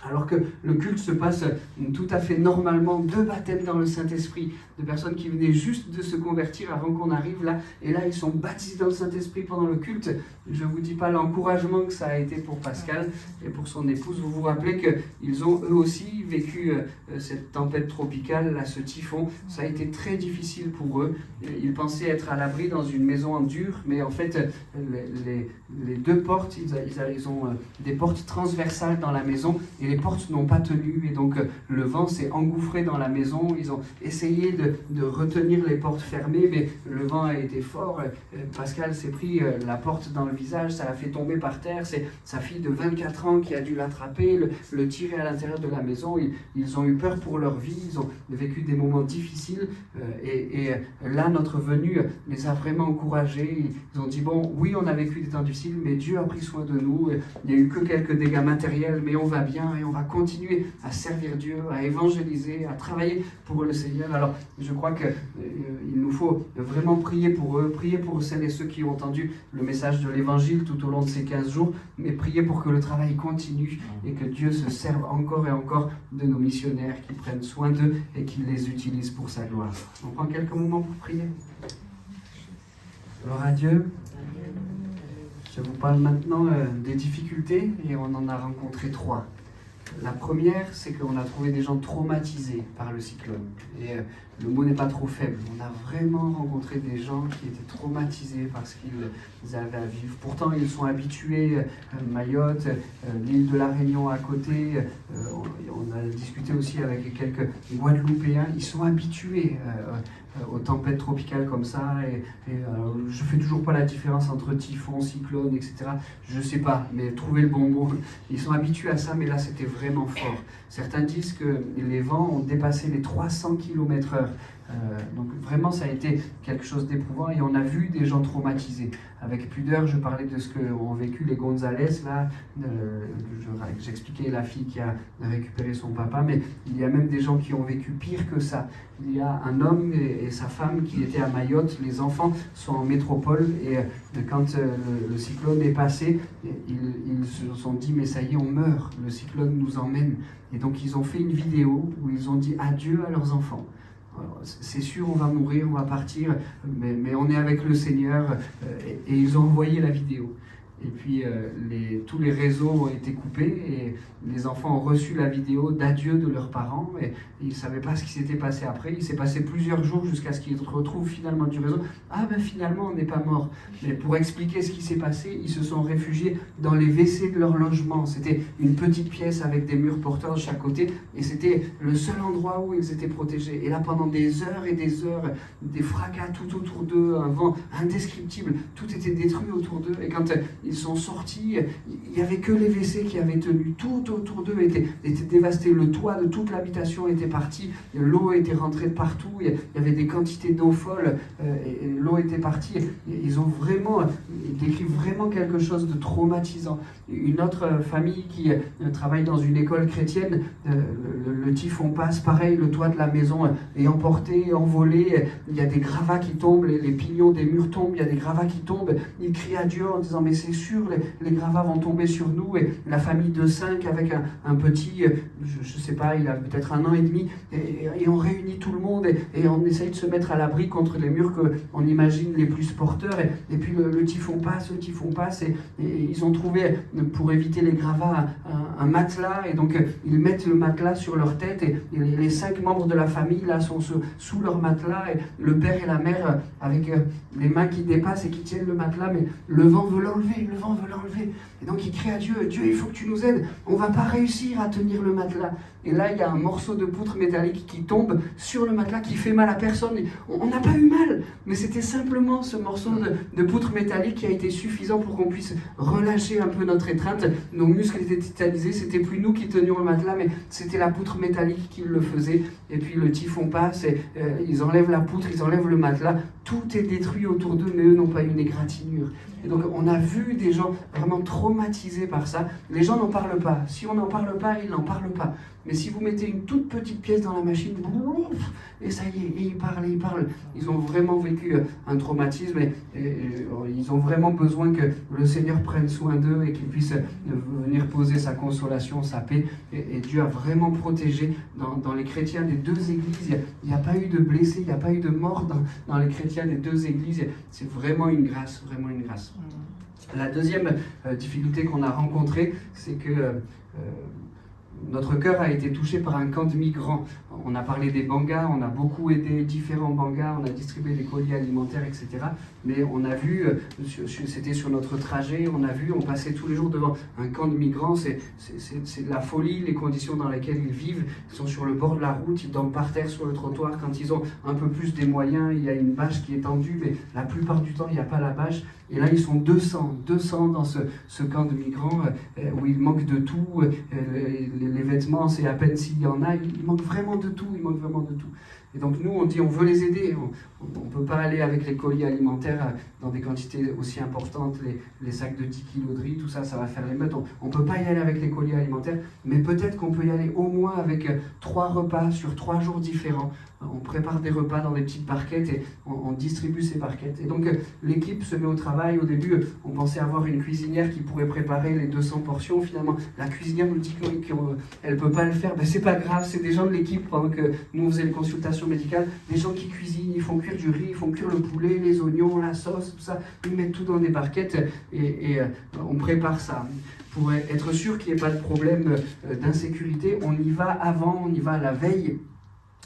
alors que le culte se passe tout à fait normalement, 2 baptêmes dans le Saint-Esprit, de personnes qui venaient juste de se convertir avant qu'on arrive là, et là ils sont baptisés dans le Saint-Esprit pendant le culte. Je ne vous dis pas l'encouragement que ça a été pour Pascal et pour son épouse. Vous vous rappelez qu'ils ont eux aussi vécu cette tempête tropicale, là, ce typhon. Ça a été très difficile pour eux. Ils pensaient être à l'abri dans une maison en dur, mais en fait les 2 portes, ils ont des portes transversales dans la maison, et les portes n'ont pas tenu, et donc le vent s'est engouffré dans la maison. Ils ont essayé de retenir les portes fermées, mais le vent a été fort. Pascal s'est pris la porte dans le visage, ça l'a fait tomber par terre. C'est sa fille de 24 ans qui a dû l'attraper, le tirer à l'intérieur de la maison. Ils ont eu peur pour leur vie, ils ont vécu des moments difficiles, et là notre venue les a vraiment encouragés. Ils ont dit bon, oui, on a vécu des temps difficiles, mais Dieu a pris soin de nous. Il n'y a eu que quelques dégâts matériels, mais on va bien et on va continuer à servir Dieu, à évangéliser, à travailler pour le Seigneur. Alors je crois qu'il nous faut vraiment prier pour eux, prier pour celles et ceux qui ont entendu le message de l'évangile tout au long de ces 15 jours, mais prier pour que le travail continue et que Dieu se serve encore et encore de nos missionnaires qui prennent soin d'eux et qui les utilisent pour sa gloire. On prend quelques moments pour prier. Gloire à Dieu. Je vous parle maintenant des difficultés, et on en a rencontré 3. La première, c'est qu'on a trouvé des gens traumatisés par le cyclone. Et le mot n'est pas trop faible. On a vraiment rencontré des gens qui étaient traumatisés par ce qu'ils avaient à vivre. Pourtant, ils sont habitués à Mayotte, l'île de la Réunion à côté. On a discuté aussi avec quelques Guadeloupéens. Ils sont habitués aux tempêtes tropicales comme ça. Je ne fais toujours pas la différence entre typhon, cyclone, etc. Je ne sais pas, mais trouvez le bon mot. Ils sont habitués à ça, mais là, c'était vraiment fort. Certains disent que les vents ont dépassé les 300 km/h Donc vraiment, ça a été quelque chose d'éprouvant et on a vu des gens traumatisés. Avec pudeur, je parlais de ce qu'ont vécu les González, là. J'expliquais la fille qui a récupéré son papa, mais il y a même des gens qui ont vécu pire que ça. Il y a un homme et sa femme qui étaient à Mayotte, les enfants sont en métropole et quand le cyclone est passé, ils se sont dit mais ça y est, on meurt, le cyclone nous emmène. Et donc ils ont fait une vidéo où ils ont dit adieu à leurs enfants. C'est sûr, on va mourir, on va partir, mais on est avec le Seigneur. Et ils ont envoyé la vidéo. Et puis tous les réseaux ont été coupés et les enfants ont reçu la vidéo d'adieu de leurs parents et ils ne savaient pas ce qui s'était passé après. Il s'est passé plusieurs jours jusqu'à ce qu'ils retrouvent finalement du réseau. Ah ben finalement on n'est pas mort. Mais pour expliquer ce qui s'est passé, ils se sont réfugiés dans les WC de leur logement. C'était une petite pièce avec des murs porteurs de chaque côté et c'était le seul endroit où ils étaient protégés. Et là pendant des heures et des heures, des fracas tout autour d'eux, un vent indescriptible, tout était détruit autour d'eux. Et quand ils sont sortis, il n'y avait que les WC qui avaient tenu. Tout autour d'eux était dévasté. Le toit de toute l'habitation était parti. L'eau était rentrée de partout. Il y avait des quantités d'eau folles. Et l'eau était partie. Ils décrivent vraiment quelque chose de traumatisant. Une autre famille qui travaille dans une école chrétienne, le typhon passe, pareil, le toit de la maison est emporté, envolé. Il y a des gravats qui tombent, les pignons des murs tombent, il y a des gravats qui tombent. Ils crient à Dieu en disant mais c'est sûr, les gravats vont tomber sur nous. Et la famille de 5 avec un petit, je ne sais pas, il a peut-être 1 an et demi, et on réunit tout le monde et on essaye de se mettre à l'abri contre les murs qu'on imagine les plus porteurs. Et puis le typhon passe et ils ont trouvé, pour éviter les gravats, un matelas, et donc ils mettent le matelas sur leur tête et les 5 membres de la famille là sont sous leur matelas, et le père et la mère avec les mains qui dépassent et qui tiennent le matelas, mais le vent veut l'enlever. Et donc il crie à Dieu, Dieu, il faut que tu nous aides, on ne va pas réussir à tenir le matelas. Et là, il y a un morceau de poutre métallique qui tombe sur le matelas, qui fait mal à personne. On n'a pas eu mal, mais c'était simplement ce morceau de poutre métallique qui a été suffisant pour qu'on puisse relâcher un peu notre étreinte. Nos muscles étaient tétanisés, c'était plus nous qui tenions le matelas, mais c'était la poutre métallique qui le faisait. Et puis le typhon passe, et ils enlèvent la poutre, ils enlèvent le matelas. Tout est détruit autour d'eux, mais eux n'ont pas eu une égratignure. Et donc on a vu des gens vraiment traumatisés par ça. Les gens n'en parlent pas. Si on n'en parle pas, ils n'en parlent pas. Mais si vous mettez une toute petite pièce dans la machine, et ça y est, et ils parlent. Ils ont vraiment vécu un traumatisme et ils ont vraiment besoin que le Seigneur prenne soin d'eux et qu'il puisse venir poser sa consolation, sa paix. Et Dieu a vraiment protégé dans les chrétiens des 2 églises. Il n'y a pas eu de blessés, il n'y a pas eu de morts dans les chrétiens des 2 églises. C'est vraiment une grâce, vraiment une grâce. La deuxième difficulté qu'on a rencontrée, c'est que notre cœur a été touché par un camp de migrants. On a parlé des bangas, on a beaucoup aidé différents bangas, on a distribué des colis alimentaires, etc. Mais on a vu, c'était sur notre trajet, on passait tous les jours devant un camp de migrants. C'est de la folie, les conditions dans lesquelles ils vivent. Ils sont sur le bord de la route, ils dorment par terre sur le trottoir. Quand ils ont un peu plus des moyens, il y a une bâche qui est tendue, mais la plupart du temps, il n'y a pas la bâche. Et là, ils sont 200 dans ce camp de migrants où il manque de tout. Les vêtements, c'est à peine s'il y en a. Il manque vraiment de tout. Et donc nous, on dit, on veut les aider. On ne peut pas aller avec les colis alimentaires dans des quantités aussi importantes, les sacs de 10 kilos de riz, tout ça, ça va faire les meutes. On ne peut pas y aller avec les colis alimentaires, mais peut-être qu'on peut y aller au moins avec 3 repas sur 3 jours différents. On prépare des repas dans des petites barquettes et on distribue ces barquettes. Et donc l'équipe se met au travail. Au début, on pensait avoir une cuisinière qui pourrait préparer les 200 portions. Finalement, la cuisinière nous dit qu'elle ne peut pas le faire. Ben, c'est pas grave, c'est des gens de l'équipe pendant que nous on faisait les consultations médicales. Des gens qui cuisinent, ils font cuire du riz, ils font cuire le poulet, les oignons, la sauce, tout ça. Ils mettent tout dans des barquettes et on prépare ça. Pour être sûr qu'il n'y ait pas de problème d'insécurité, on y va avant, on y va la veille.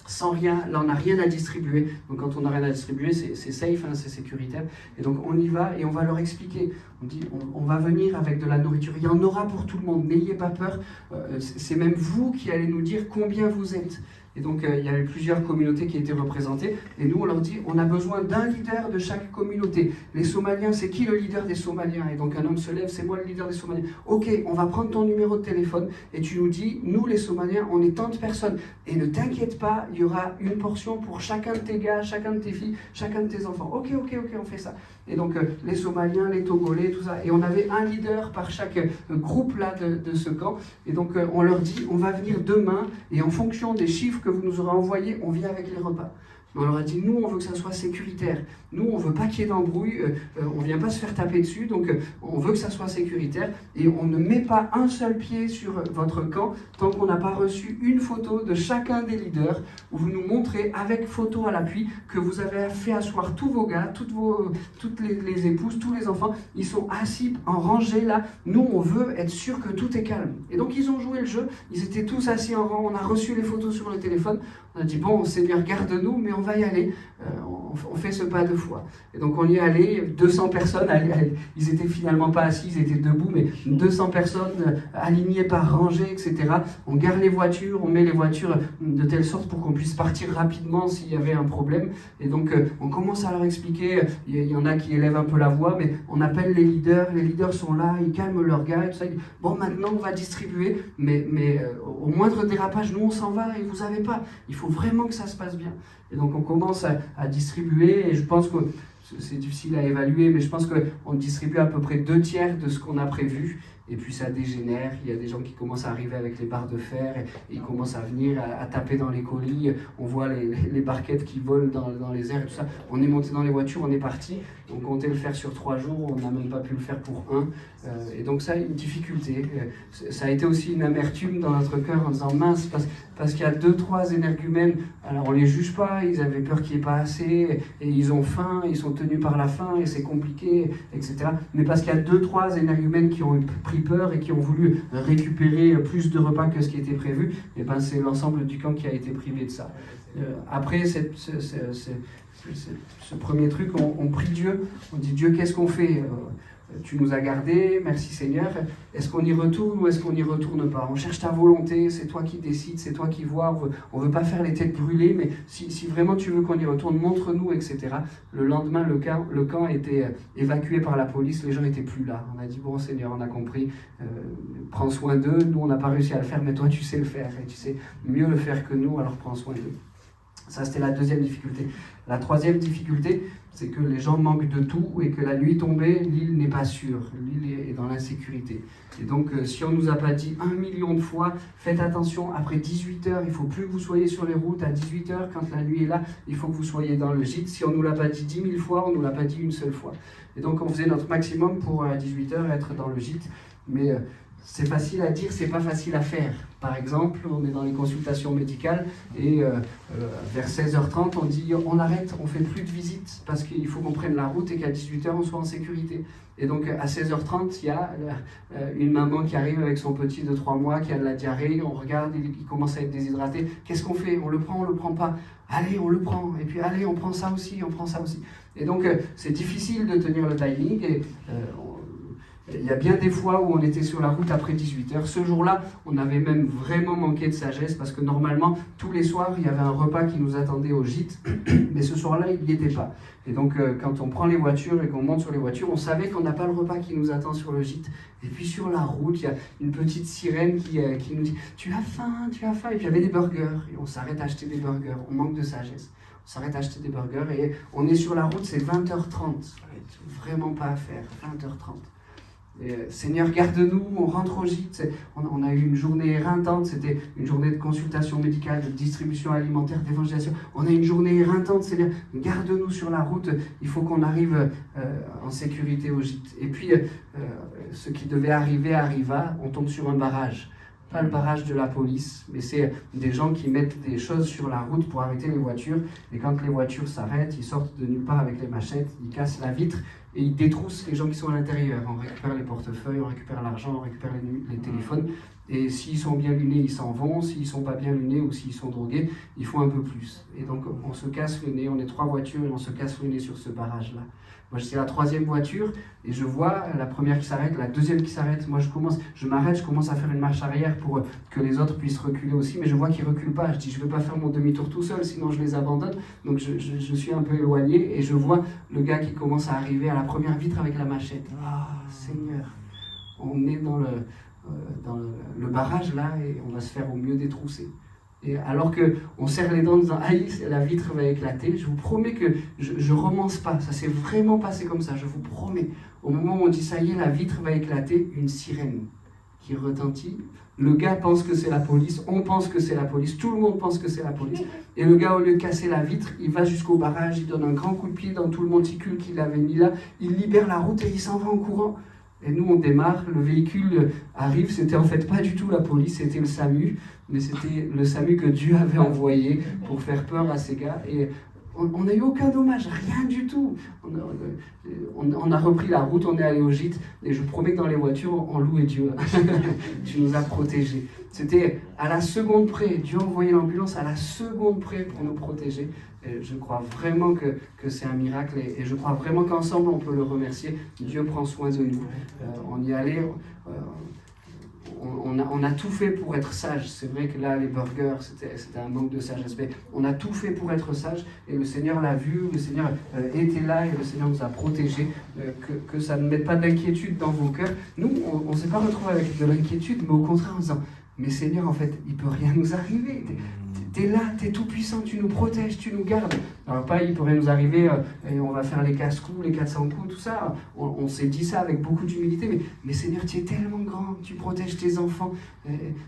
Sans rien, là on n'a rien à distribuer, donc quand on n'a rien à distribuer c'est safe, c'est sécuritaire, et donc on y va et on va leur expliquer, on dit on va venir avec de la nourriture, il y en aura pour tout le monde, n'ayez pas peur, c'est même vous qui allez nous dire combien vous êtes, Et donc, il y avait plusieurs communautés qui étaient représentées. Et nous, on leur dit, on a besoin d'un leader de chaque communauté. Les Somaliens, c'est qui le leader des Somaliens? Et donc, un homme se lève, c'est moi le leader des Somaliens. Ok, on va prendre ton numéro de téléphone et tu nous dis, nous, les Somaliens, on est tant de personnes. Et ne t'inquiète pas, il y aura une portion pour chacun de tes gars, chacun de tes filles, chacun de tes enfants. Ok, on fait ça. Et donc, les Somaliens, les Togolais, tout ça. Et on avait un leader par chaque groupe là de ce camp. Et donc, on leur dit, on va venir demain et en fonction des chiffres que vous nous aurez envoyés, on vient avec les repas. On leur a dit, nous, on veut que ça soit sécuritaire. Nous, on ne veut pas qu'il y ait d'embrouille, on ne vient pas se faire taper dessus, donc on veut que ça soit sécuritaire. Et on ne met pas un seul pied sur votre camp tant qu'on n'a pas reçu une photo de chacun des leaders, où vous nous montrez, avec photo à l'appui, que vous avez fait asseoir tous vos gars, toutes les épouses, tous les enfants, ils sont assis en rangée là. Nous, on veut être sûr que tout est calme. Et donc, ils ont joué le jeu, ils étaient tous assis en rang, on a reçu les photos sur le téléphone. On a dit, bon, Seigneur, garde-nous, mais on va y aller. On fait ce pas de foi. Et donc on y est allé, 200 personnes, ils étaient finalement pas assis, ils étaient debout, mais 200 personnes alignées par rangée, etc. On gare les voitures, on met les voitures de telle sorte pour qu'on puisse partir rapidement s'il y avait un problème. Et donc on commence à leur expliquer, il y en a qui élèvent un peu la voix, mais on appelle les leaders sont là, ils calment leurs gars, et tout ça. Ils disent, bon, maintenant on va distribuer, mais au moindre dérapage, nous on s'en va et vous savez pas. Il faut vraiment que ça se passe bien. Et donc on commence à distribuer, et je pense que c'est difficile à évaluer, mais je pense qu'on distribue à peu près 2/3 de ce qu'on a prévu. Et puis ça dégénère, il y a des gens qui commencent à arriver avec les barres de fer, et ils commencent à venir, à taper dans les colis, on voit les barquettes qui volent dans les airs et tout ça. On est monté dans les voitures, on est parti, on comptait le faire sur 3 jours, on n'a même pas pu le faire pour 1. Et donc ça, une difficulté. Ça a été aussi une amertume dans notre cœur en disant mince, parce qu'il y a 2-3 énergumènes, alors on les juge pas, ils avaient peur qu'il n'y ait pas assez, et ils ont faim, ils sont tenus par la faim, et c'est compliqué, etc. Mais parce qu'il y a 2-3 énergumènes qui ont pris peur et qui ont voulu récupérer plus de repas que ce qui était prévu, et ben c'est l'ensemble du camp qui a été privé de ça. Après ce premier truc, on prie Dieu, on dit Dieu, qu'est-ce qu'on fait? Tu nous as gardés, merci Seigneur. Est-ce qu'on y retourne ou est-ce qu'on n'y retourne pas? On cherche ta volonté, c'est toi qui décides, c'est toi qui vois. On veut pas faire les têtes brûlées, mais si vraiment tu veux qu'on y retourne, montre-nous, etc. Le lendemain, le camp a été évacué par la police, les gens n'étaient plus là. On a dit, bon Seigneur, on a compris, prends soin d'eux, nous on n'a pas réussi à le faire, mais toi tu sais le faire, et tu sais mieux le faire que nous, alors prends soin d'eux. Ça, c'était la deuxième difficulté. La troisième difficulté, c'est que les gens manquent de tout et que la nuit tombée, l'île n'est pas sûre. L'île est dans l'insécurité. Et donc, si on ne nous a pas dit 1 million de fois, faites attention, après 18 heures, il ne faut plus que vous soyez sur les routes. À 18 heures, quand la nuit est là, il faut que vous soyez dans le gîte. Si on ne nous l'a pas dit 10 000 fois, on ne nous l'a pas dit une seule fois. Et donc, on faisait notre maximum pour, à 18 heures, être dans le gîte. Mais c'est facile à dire, c'est pas facile à faire. Par exemple, on est dans les consultations médicales et vers 16h30, on dit on arrête, on fait plus de visites parce qu'il faut qu'on prenne la route et qu'à 18h, on soit en sécurité. Et donc à 16h30, il y a une maman qui arrive avec son petit de 3 mois qui a de la diarrhée, on regarde, il commence à être déshydraté. Qu'est-ce qu'on fait? On le prend pas? Allez, on le prend. Et puis allez, on prend ça aussi. Et donc c'est difficile de tenir le timing et il y a bien des fois où on était sur la route après 18h. Ce jour-là, on avait même vraiment manqué de sagesse parce que normalement, tous les soirs, il y avait un repas qui nous attendait au gîte. Mais ce soir-là, il n'y était pas. Et donc, quand on prend les voitures et qu'on monte sur les voitures, on savait qu'on n'a pas le repas qui nous attend sur le gîte. Et puis sur la route, il y a une petite sirène qui nous dit « Tu as faim ?» Et puis il y avait des burgers. Et on s'arrête à acheter des burgers. On manque de sagesse. On s'arrête à acheter des burgers et on est sur la route, c'est 20h30. Vraiment pas à faire, 20h30. Seigneur, garde-nous, on rentre au gîte. On a eu une journée éreintante, c'était une journée de consultation médicale, de distribution alimentaire, d'évangélisation. On a une journée éreintante, Seigneur, garde-nous sur la route, il faut qu'on arrive en sécurité au gîte. Et puis, ce qui devait arriver arriva, on tombe sur un barrage. Pas le barrage de la police, mais c'est des gens qui mettent des choses sur la route pour arrêter les voitures. Et quand les voitures s'arrêtent, ils sortent de nulle part avec les machettes, ils cassent la vitre et il détrousse les gens qui sont à l'intérieur. On récupère les portefeuilles, on récupère l'argent, on récupère les téléphones. Et s'ils sont bien lunés, ils s'en vont. S'ils ne sont pas bien lunés ou s'ils sont drogués, ils font un peu plus. Et donc on se casse le nez, on est 3 voitures et on se casse le nez sur ce barrage-là. Moi, c'est la 3e voiture et je vois la première qui s'arrête, la 2e qui s'arrête. Moi, je m'arrête, je commence à faire une marche arrière pour que les autres puissent reculer aussi, mais je vois qu'ils ne reculent pas. Je dis, je ne veux pas faire mon demi-tour tout seul, sinon je les abandonne. Donc, je suis un peu éloigné et je vois le gars qui commence à arriver à la première vitre avec la machette. Ah, Seigneur, on est dans le barrage là et on va se faire au mieux détrousser. Et alors qu'on serre les dents en disant « Aïe, la vitre va éclater », je vous promets que je ne romance pas, ça s'est vraiment passé comme ça, je vous promets. Au moment où on dit « Ça y est, la vitre va éclater », une sirène qui retentit. Le gars pense que c'est la police, on pense que c'est la police, tout le monde pense que c'est la police. Et le gars, au lieu de casser la vitre, il va jusqu'au barrage, il donne un grand coup de pied dans tout le monticule qu'il avait mis là, il libère la route et il s'en va en courant. Et nous, on démarre, le véhicule arrive, c'était en fait pas du tout la police, c'était le SAMU, mais c'était le SAMU que Dieu avait envoyé pour faire peur à ces gars. Et on n'a eu aucun dommage, rien du tout. On a repris la route, on est allé au gîte, et je promets que dans les voitures, on louait Dieu. Tu nous as protégés. C'était à la seconde près, Dieu a envoyé l'ambulance à la seconde près pour nous protéger. Et je crois vraiment que c'est un miracle et je crois vraiment qu'ensemble on peut le remercier. Dieu prend soin de nous. On y allait, on a tout fait pour être sage. C'est vrai que là, les burgers, c'était un manque de sagesse. Mais on a tout fait pour être sage et le Seigneur l'a vu, le Seigneur était là et le Seigneur nous a protégés. Que ça ne mette pas d'inquiétude dans vos cœurs. Nous, on ne s'est pas retrouvés avec de l'inquiétude, mais au contraire en disant « Mais Seigneur, en fait, il ne peut rien nous arriver. Tu es là, tu es tout puissant, tu nous protèges, tu nous gardes. » Alors pas, il pourrait nous arriver et on va faire les casse-coups, les 400 coups, tout ça. On s'est dit ça avec beaucoup d'humilité, mais Seigneur, tu es tellement grand, tu protèges tes enfants.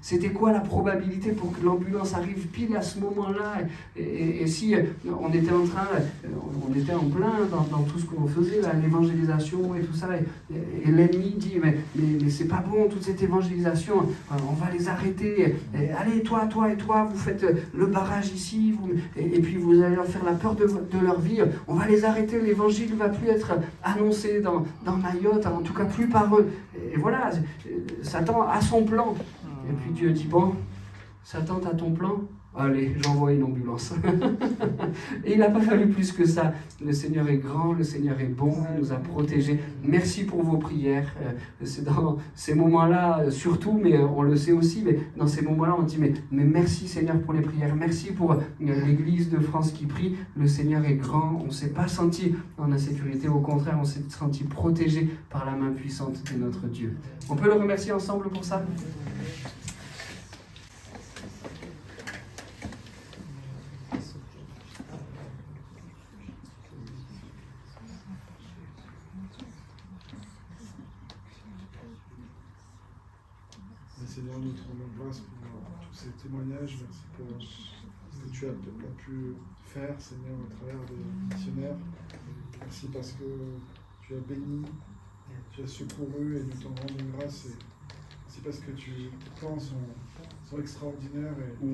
C'était quoi la probabilité pour que l'ambulance arrive pile à ce moment-là et si on était en train, on était en plein dans tout ce qu'on faisait, là, l'évangélisation et tout ça, et l'ennemi dit, mais c'est pas bon toute cette évangélisation, on va les arrêter. Allez, toi et toi, vous faites le barrage ici, et puis vous allez leur faire la peur de leur vie, on va les arrêter, l'évangile ne va plus être annoncé dans Mayotte, en tout cas plus par eux. Et voilà, Satan a son plan. Et puis Dieu dit, bon, Satan, t'as ton plan ? Allez, j'envoie une ambulance. Et il n'a pas fallu plus que ça. Le Seigneur est grand, le Seigneur est bon, il nous a protégés. Merci pour vos prières. C'est dans ces moments-là, surtout, mais on le sait aussi, mais dans ces moments-là, on dit, mais merci Seigneur pour les prières. Merci pour l'Église de France qui prie. Le Seigneur est grand. On ne s'est pas senti en insécurité. Au contraire, on s'est senti protégé par la main puissante de notre Dieu. On peut le remercier ensemble pour ça ? Seigneur, nous te rendons grâce pour tous ces témoignages. Merci pour ce que tu as pu faire, Seigneur, au travers des missionnaires. Merci parce que tu as béni, tu as secouru et nous t'en rendons grâce. Et merci parce que tes plans sont extraordinaires et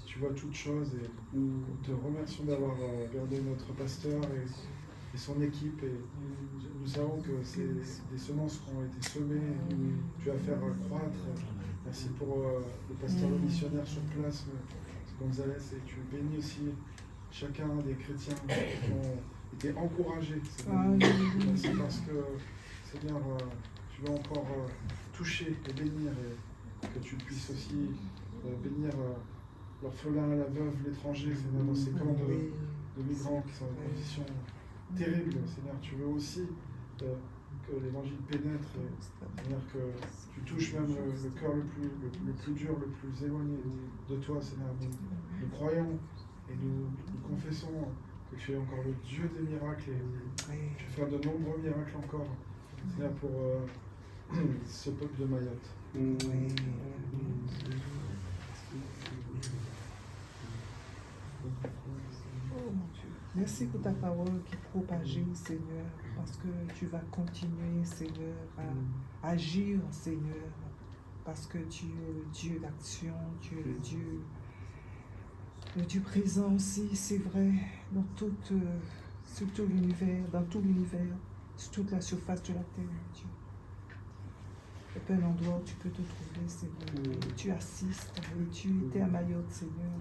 tu vois toutes choses. Et nous te remercions d'avoir gardé notre pasteur et son équipe. Et nous savons que c'est des semences qui ont été semées et tu vas faire croître. Merci pour le pasteur le missionnaire sur place, Gonzalez, et tu bénis aussi chacun des chrétiens qui ont été encouragés. Merci parce que, Seigneur, tu veux encore toucher et bénir, et que tu puisses aussi bénir l'orphelin, la veuve, l'étranger, Seigneur, dans ces camps de migrants qui sont dans des conditions terribles. Seigneur, tu veux aussi que l'évangile pénètre, Seigneur, que tu touches même le cœur le plus dur, le plus éloigné de toi, Seigneur. Nous croyons et nous confessons que tu es encore le Dieu des miracles et tu fais de nombreux miracles encore, Seigneur, pour ce peuple de Mayotte. Merci pour ta parole qui est propagée, Seigneur, parce que tu vas continuer, Seigneur, à agir, Seigneur, parce que tu es le Dieu d'action, tu es le Dieu présent aussi, c'est vrai, dans tout l'univers, dans tout l'univers. sur toute la surface de la terre, mon Dieu. Il n'y a pas un endroit où tu peux te trouver, Seigneur. Et tu assistes et tu étais à Mayotte, Seigneur.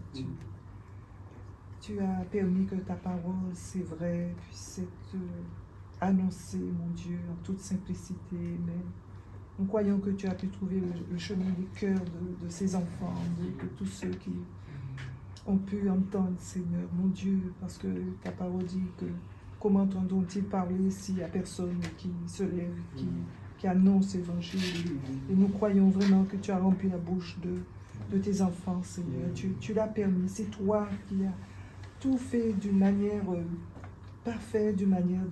Tu as permis que ta parole, c'est vrai, puisse être annoncée, mon Dieu, en toute simplicité. Mais nous croyons que tu as pu trouver le chemin des cœurs de ces enfants, de tous ceux qui ont pu entendre, Seigneur, mon Dieu, parce que ta parole dit que comment entendront-ils parler s'il n'y a personne qui se lève, qui annonce l'évangile. Et nous croyons vraiment que tu as rempli la bouche de tes enfants, Seigneur. Tu l'as permis. C'est toi qui as tout fait d'une manière parfaite, d'une manière...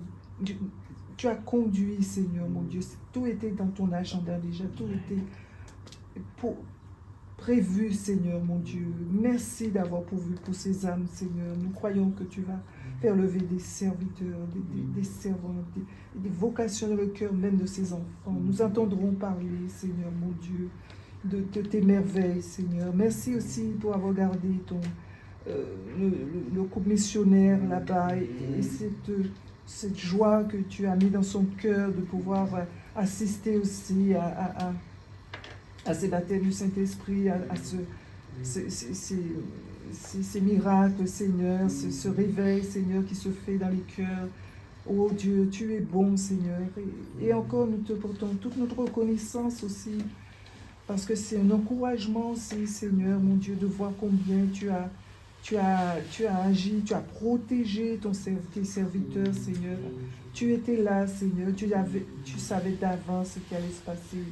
Tu as conduit, Seigneur, mon Dieu. Tout était dans ton agenda déjà. Tout était prévu, Seigneur, mon Dieu. Merci d'avoir pourvu pour ces âmes, Seigneur. Nous croyons que tu vas faire lever des serviteurs, des servantes, des vocations dans le cœur même de ces enfants. Nous entendrons parler, Seigneur, mon Dieu, de tes merveilles, Seigneur. Merci aussi pour avoir gardé le couple missionnaire là-bas et cette joie que tu as mis dans son cœur de pouvoir assister aussi à ces baptêmes du Saint-Esprit, à ces miracles, Seigneur, ce réveil, Seigneur, qui se fait dans les cœurs. Oh Dieu, tu es bon, Seigneur. Et encore, nous te portons toute notre reconnaissance aussi, parce que c'est un encouragement aussi, Seigneur, mon Dieu, de voir combien tu as agi, tu as protégé tes serviteurs, Seigneur. Tu étais là, Seigneur. Tu savais d'avance ce qui allait se passer.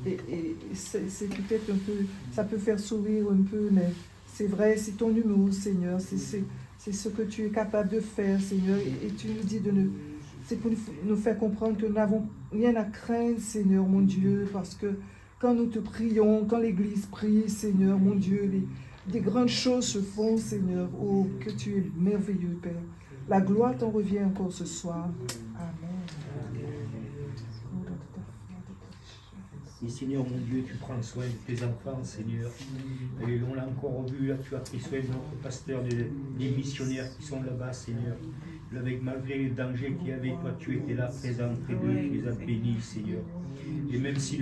Et c'est peut-être un peu, ça peut faire sourire un peu, mais c'est vrai, c'est ton humour, Seigneur. C'est ce que tu es capable de faire, Seigneur. Et tu nous dis c'est pour nous faire comprendre que nous n'avons rien à craindre, Seigneur, mon Dieu, parce que quand nous te prions, quand l'Église prie, Seigneur, mon Dieu, des grandes choses se font, Seigneur. Oh, que tu es merveilleux, Père. La gloire t'en revient encore ce soir. Amen. Et Seigneur, mon Dieu, tu prends soin de tes enfants, Seigneur. Et on l'a encore vu, là, tu as pris soin de notre pasteur, des missionnaires qui sont là-bas, Seigneur. Avec, malgré les dangers qu'il y avait, toi, tu étais là, présent près d'eux, tu les as bénis, Seigneur. Et même si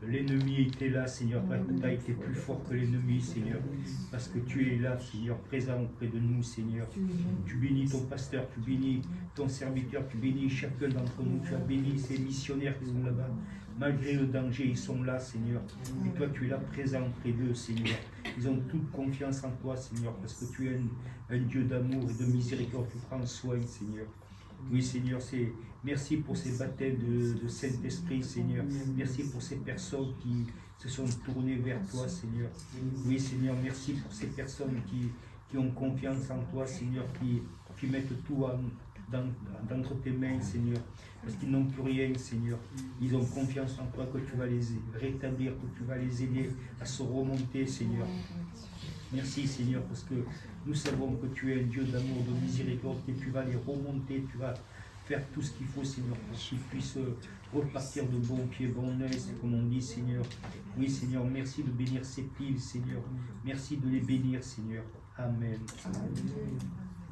l'ennemi était là, Seigneur, tu as été plus fort que l'ennemi, Seigneur, parce que tu es là, Seigneur, présent auprès de nous, Seigneur. Tu bénis ton pasteur, tu bénis ton serviteur, tu bénis chacun d'entre nous, tu as béni ces missionnaires qui sont là-bas. Malgré le danger, ils sont là, Seigneur. Et toi, tu es là, présent près d'eux, Seigneur. Ils ont toute confiance en toi, Seigneur, parce que tu es un Dieu d'amour et de miséricorde. Tu prends soin, Seigneur. Oui, Seigneur, merci pour ces baptêmes de Saint-Esprit, Seigneur. Merci pour ces personnes qui se sont tournées vers toi, Seigneur. Oui, Seigneur, merci pour ces personnes qui ont confiance en toi, Seigneur, qui mettent tout d'entre tes mains, Seigneur. Parce qu'ils n'ont plus rien, Seigneur. Ils ont confiance en toi que tu vas les rétablir, que tu vas les aider à se remonter, Seigneur. Merci, Seigneur, parce que nous savons que tu es un Dieu d'amour, de miséricorde, et tu vas les remonter, tu vas faire tout ce qu'il faut, Seigneur, pour qu'ils puissent repartir de bon pied, bon oeil, c'est comme on dit, Seigneur. Oui, Seigneur, merci de bénir ces piles, Seigneur. Merci de les bénir, Seigneur. Amen.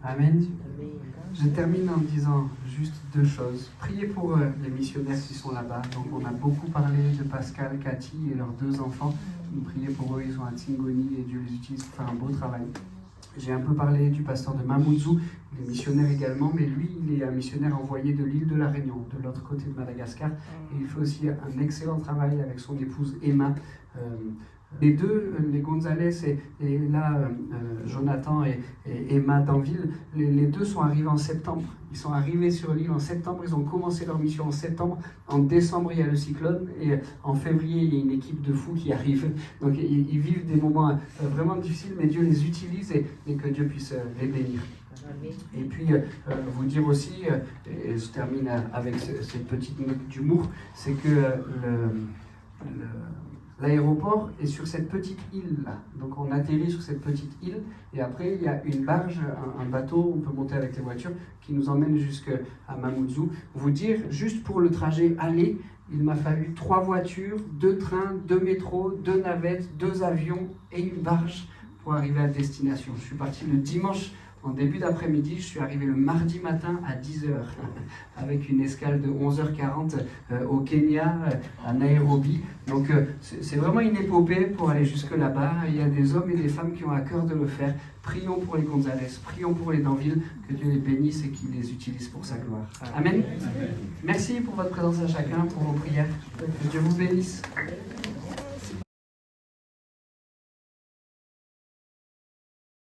Amen. Je termine en disant juste deux choses. Priez pour les missionnaires qui sont là-bas. Donc on a beaucoup parlé de Pascal, Cathy et leurs deux enfants. Vous priez pour eux, ils sont à Tsingoni et Dieu les utilise pour faire un beau travail. J'ai un peu parlé du pasteur de Mamoudzou, il est missionnaire également, mais lui, il est un missionnaire envoyé de l'île de la Réunion, de l'autre côté de Madagascar. Et il fait aussi un excellent travail avec son épouse Emma. Les deux, les Gonzalez et là, Jonathan et Emma Danville, les deux sont arrivés en septembre. Ils sont arrivés sur l'île en septembre, ils ont commencé leur mission en septembre. En décembre, il y a le cyclone et en février, il y a une équipe de fous qui arrive. Donc ils vivent des moments vraiment difficiles, mais Dieu les utilise et que Dieu puisse les bénir. Et puis, vous dire aussi, et je termine avec cette petite note d'humour, c'est que l'aéroport est sur cette petite île-là. Donc on atterrit sur cette petite île et après il y a une barge, un bateau, on peut monter avec les voitures, qui nous emmène jusqu'à Mamoudzou. Vous dire, juste pour le trajet aller, il m'a fallu 3 voitures, 2 trains, 2 métros, 2 navettes, 2 avions et une barge pour arriver à destination. Je suis parti le dimanche, En début d'après-midi, je suis arrivé le mardi matin à 10h avec une escale de 11h40 au Kenya, à Nairobi. Donc c'est vraiment une épopée pour aller jusque là-bas. Il y a des hommes et des femmes qui ont à cœur de le faire. Prions pour les Gonzalez, prions pour les Danville, que Dieu les bénisse et qu'il les utilise pour sa gloire. Amen. Merci pour votre présence à chacun, pour vos prières. Que Dieu vous bénisse.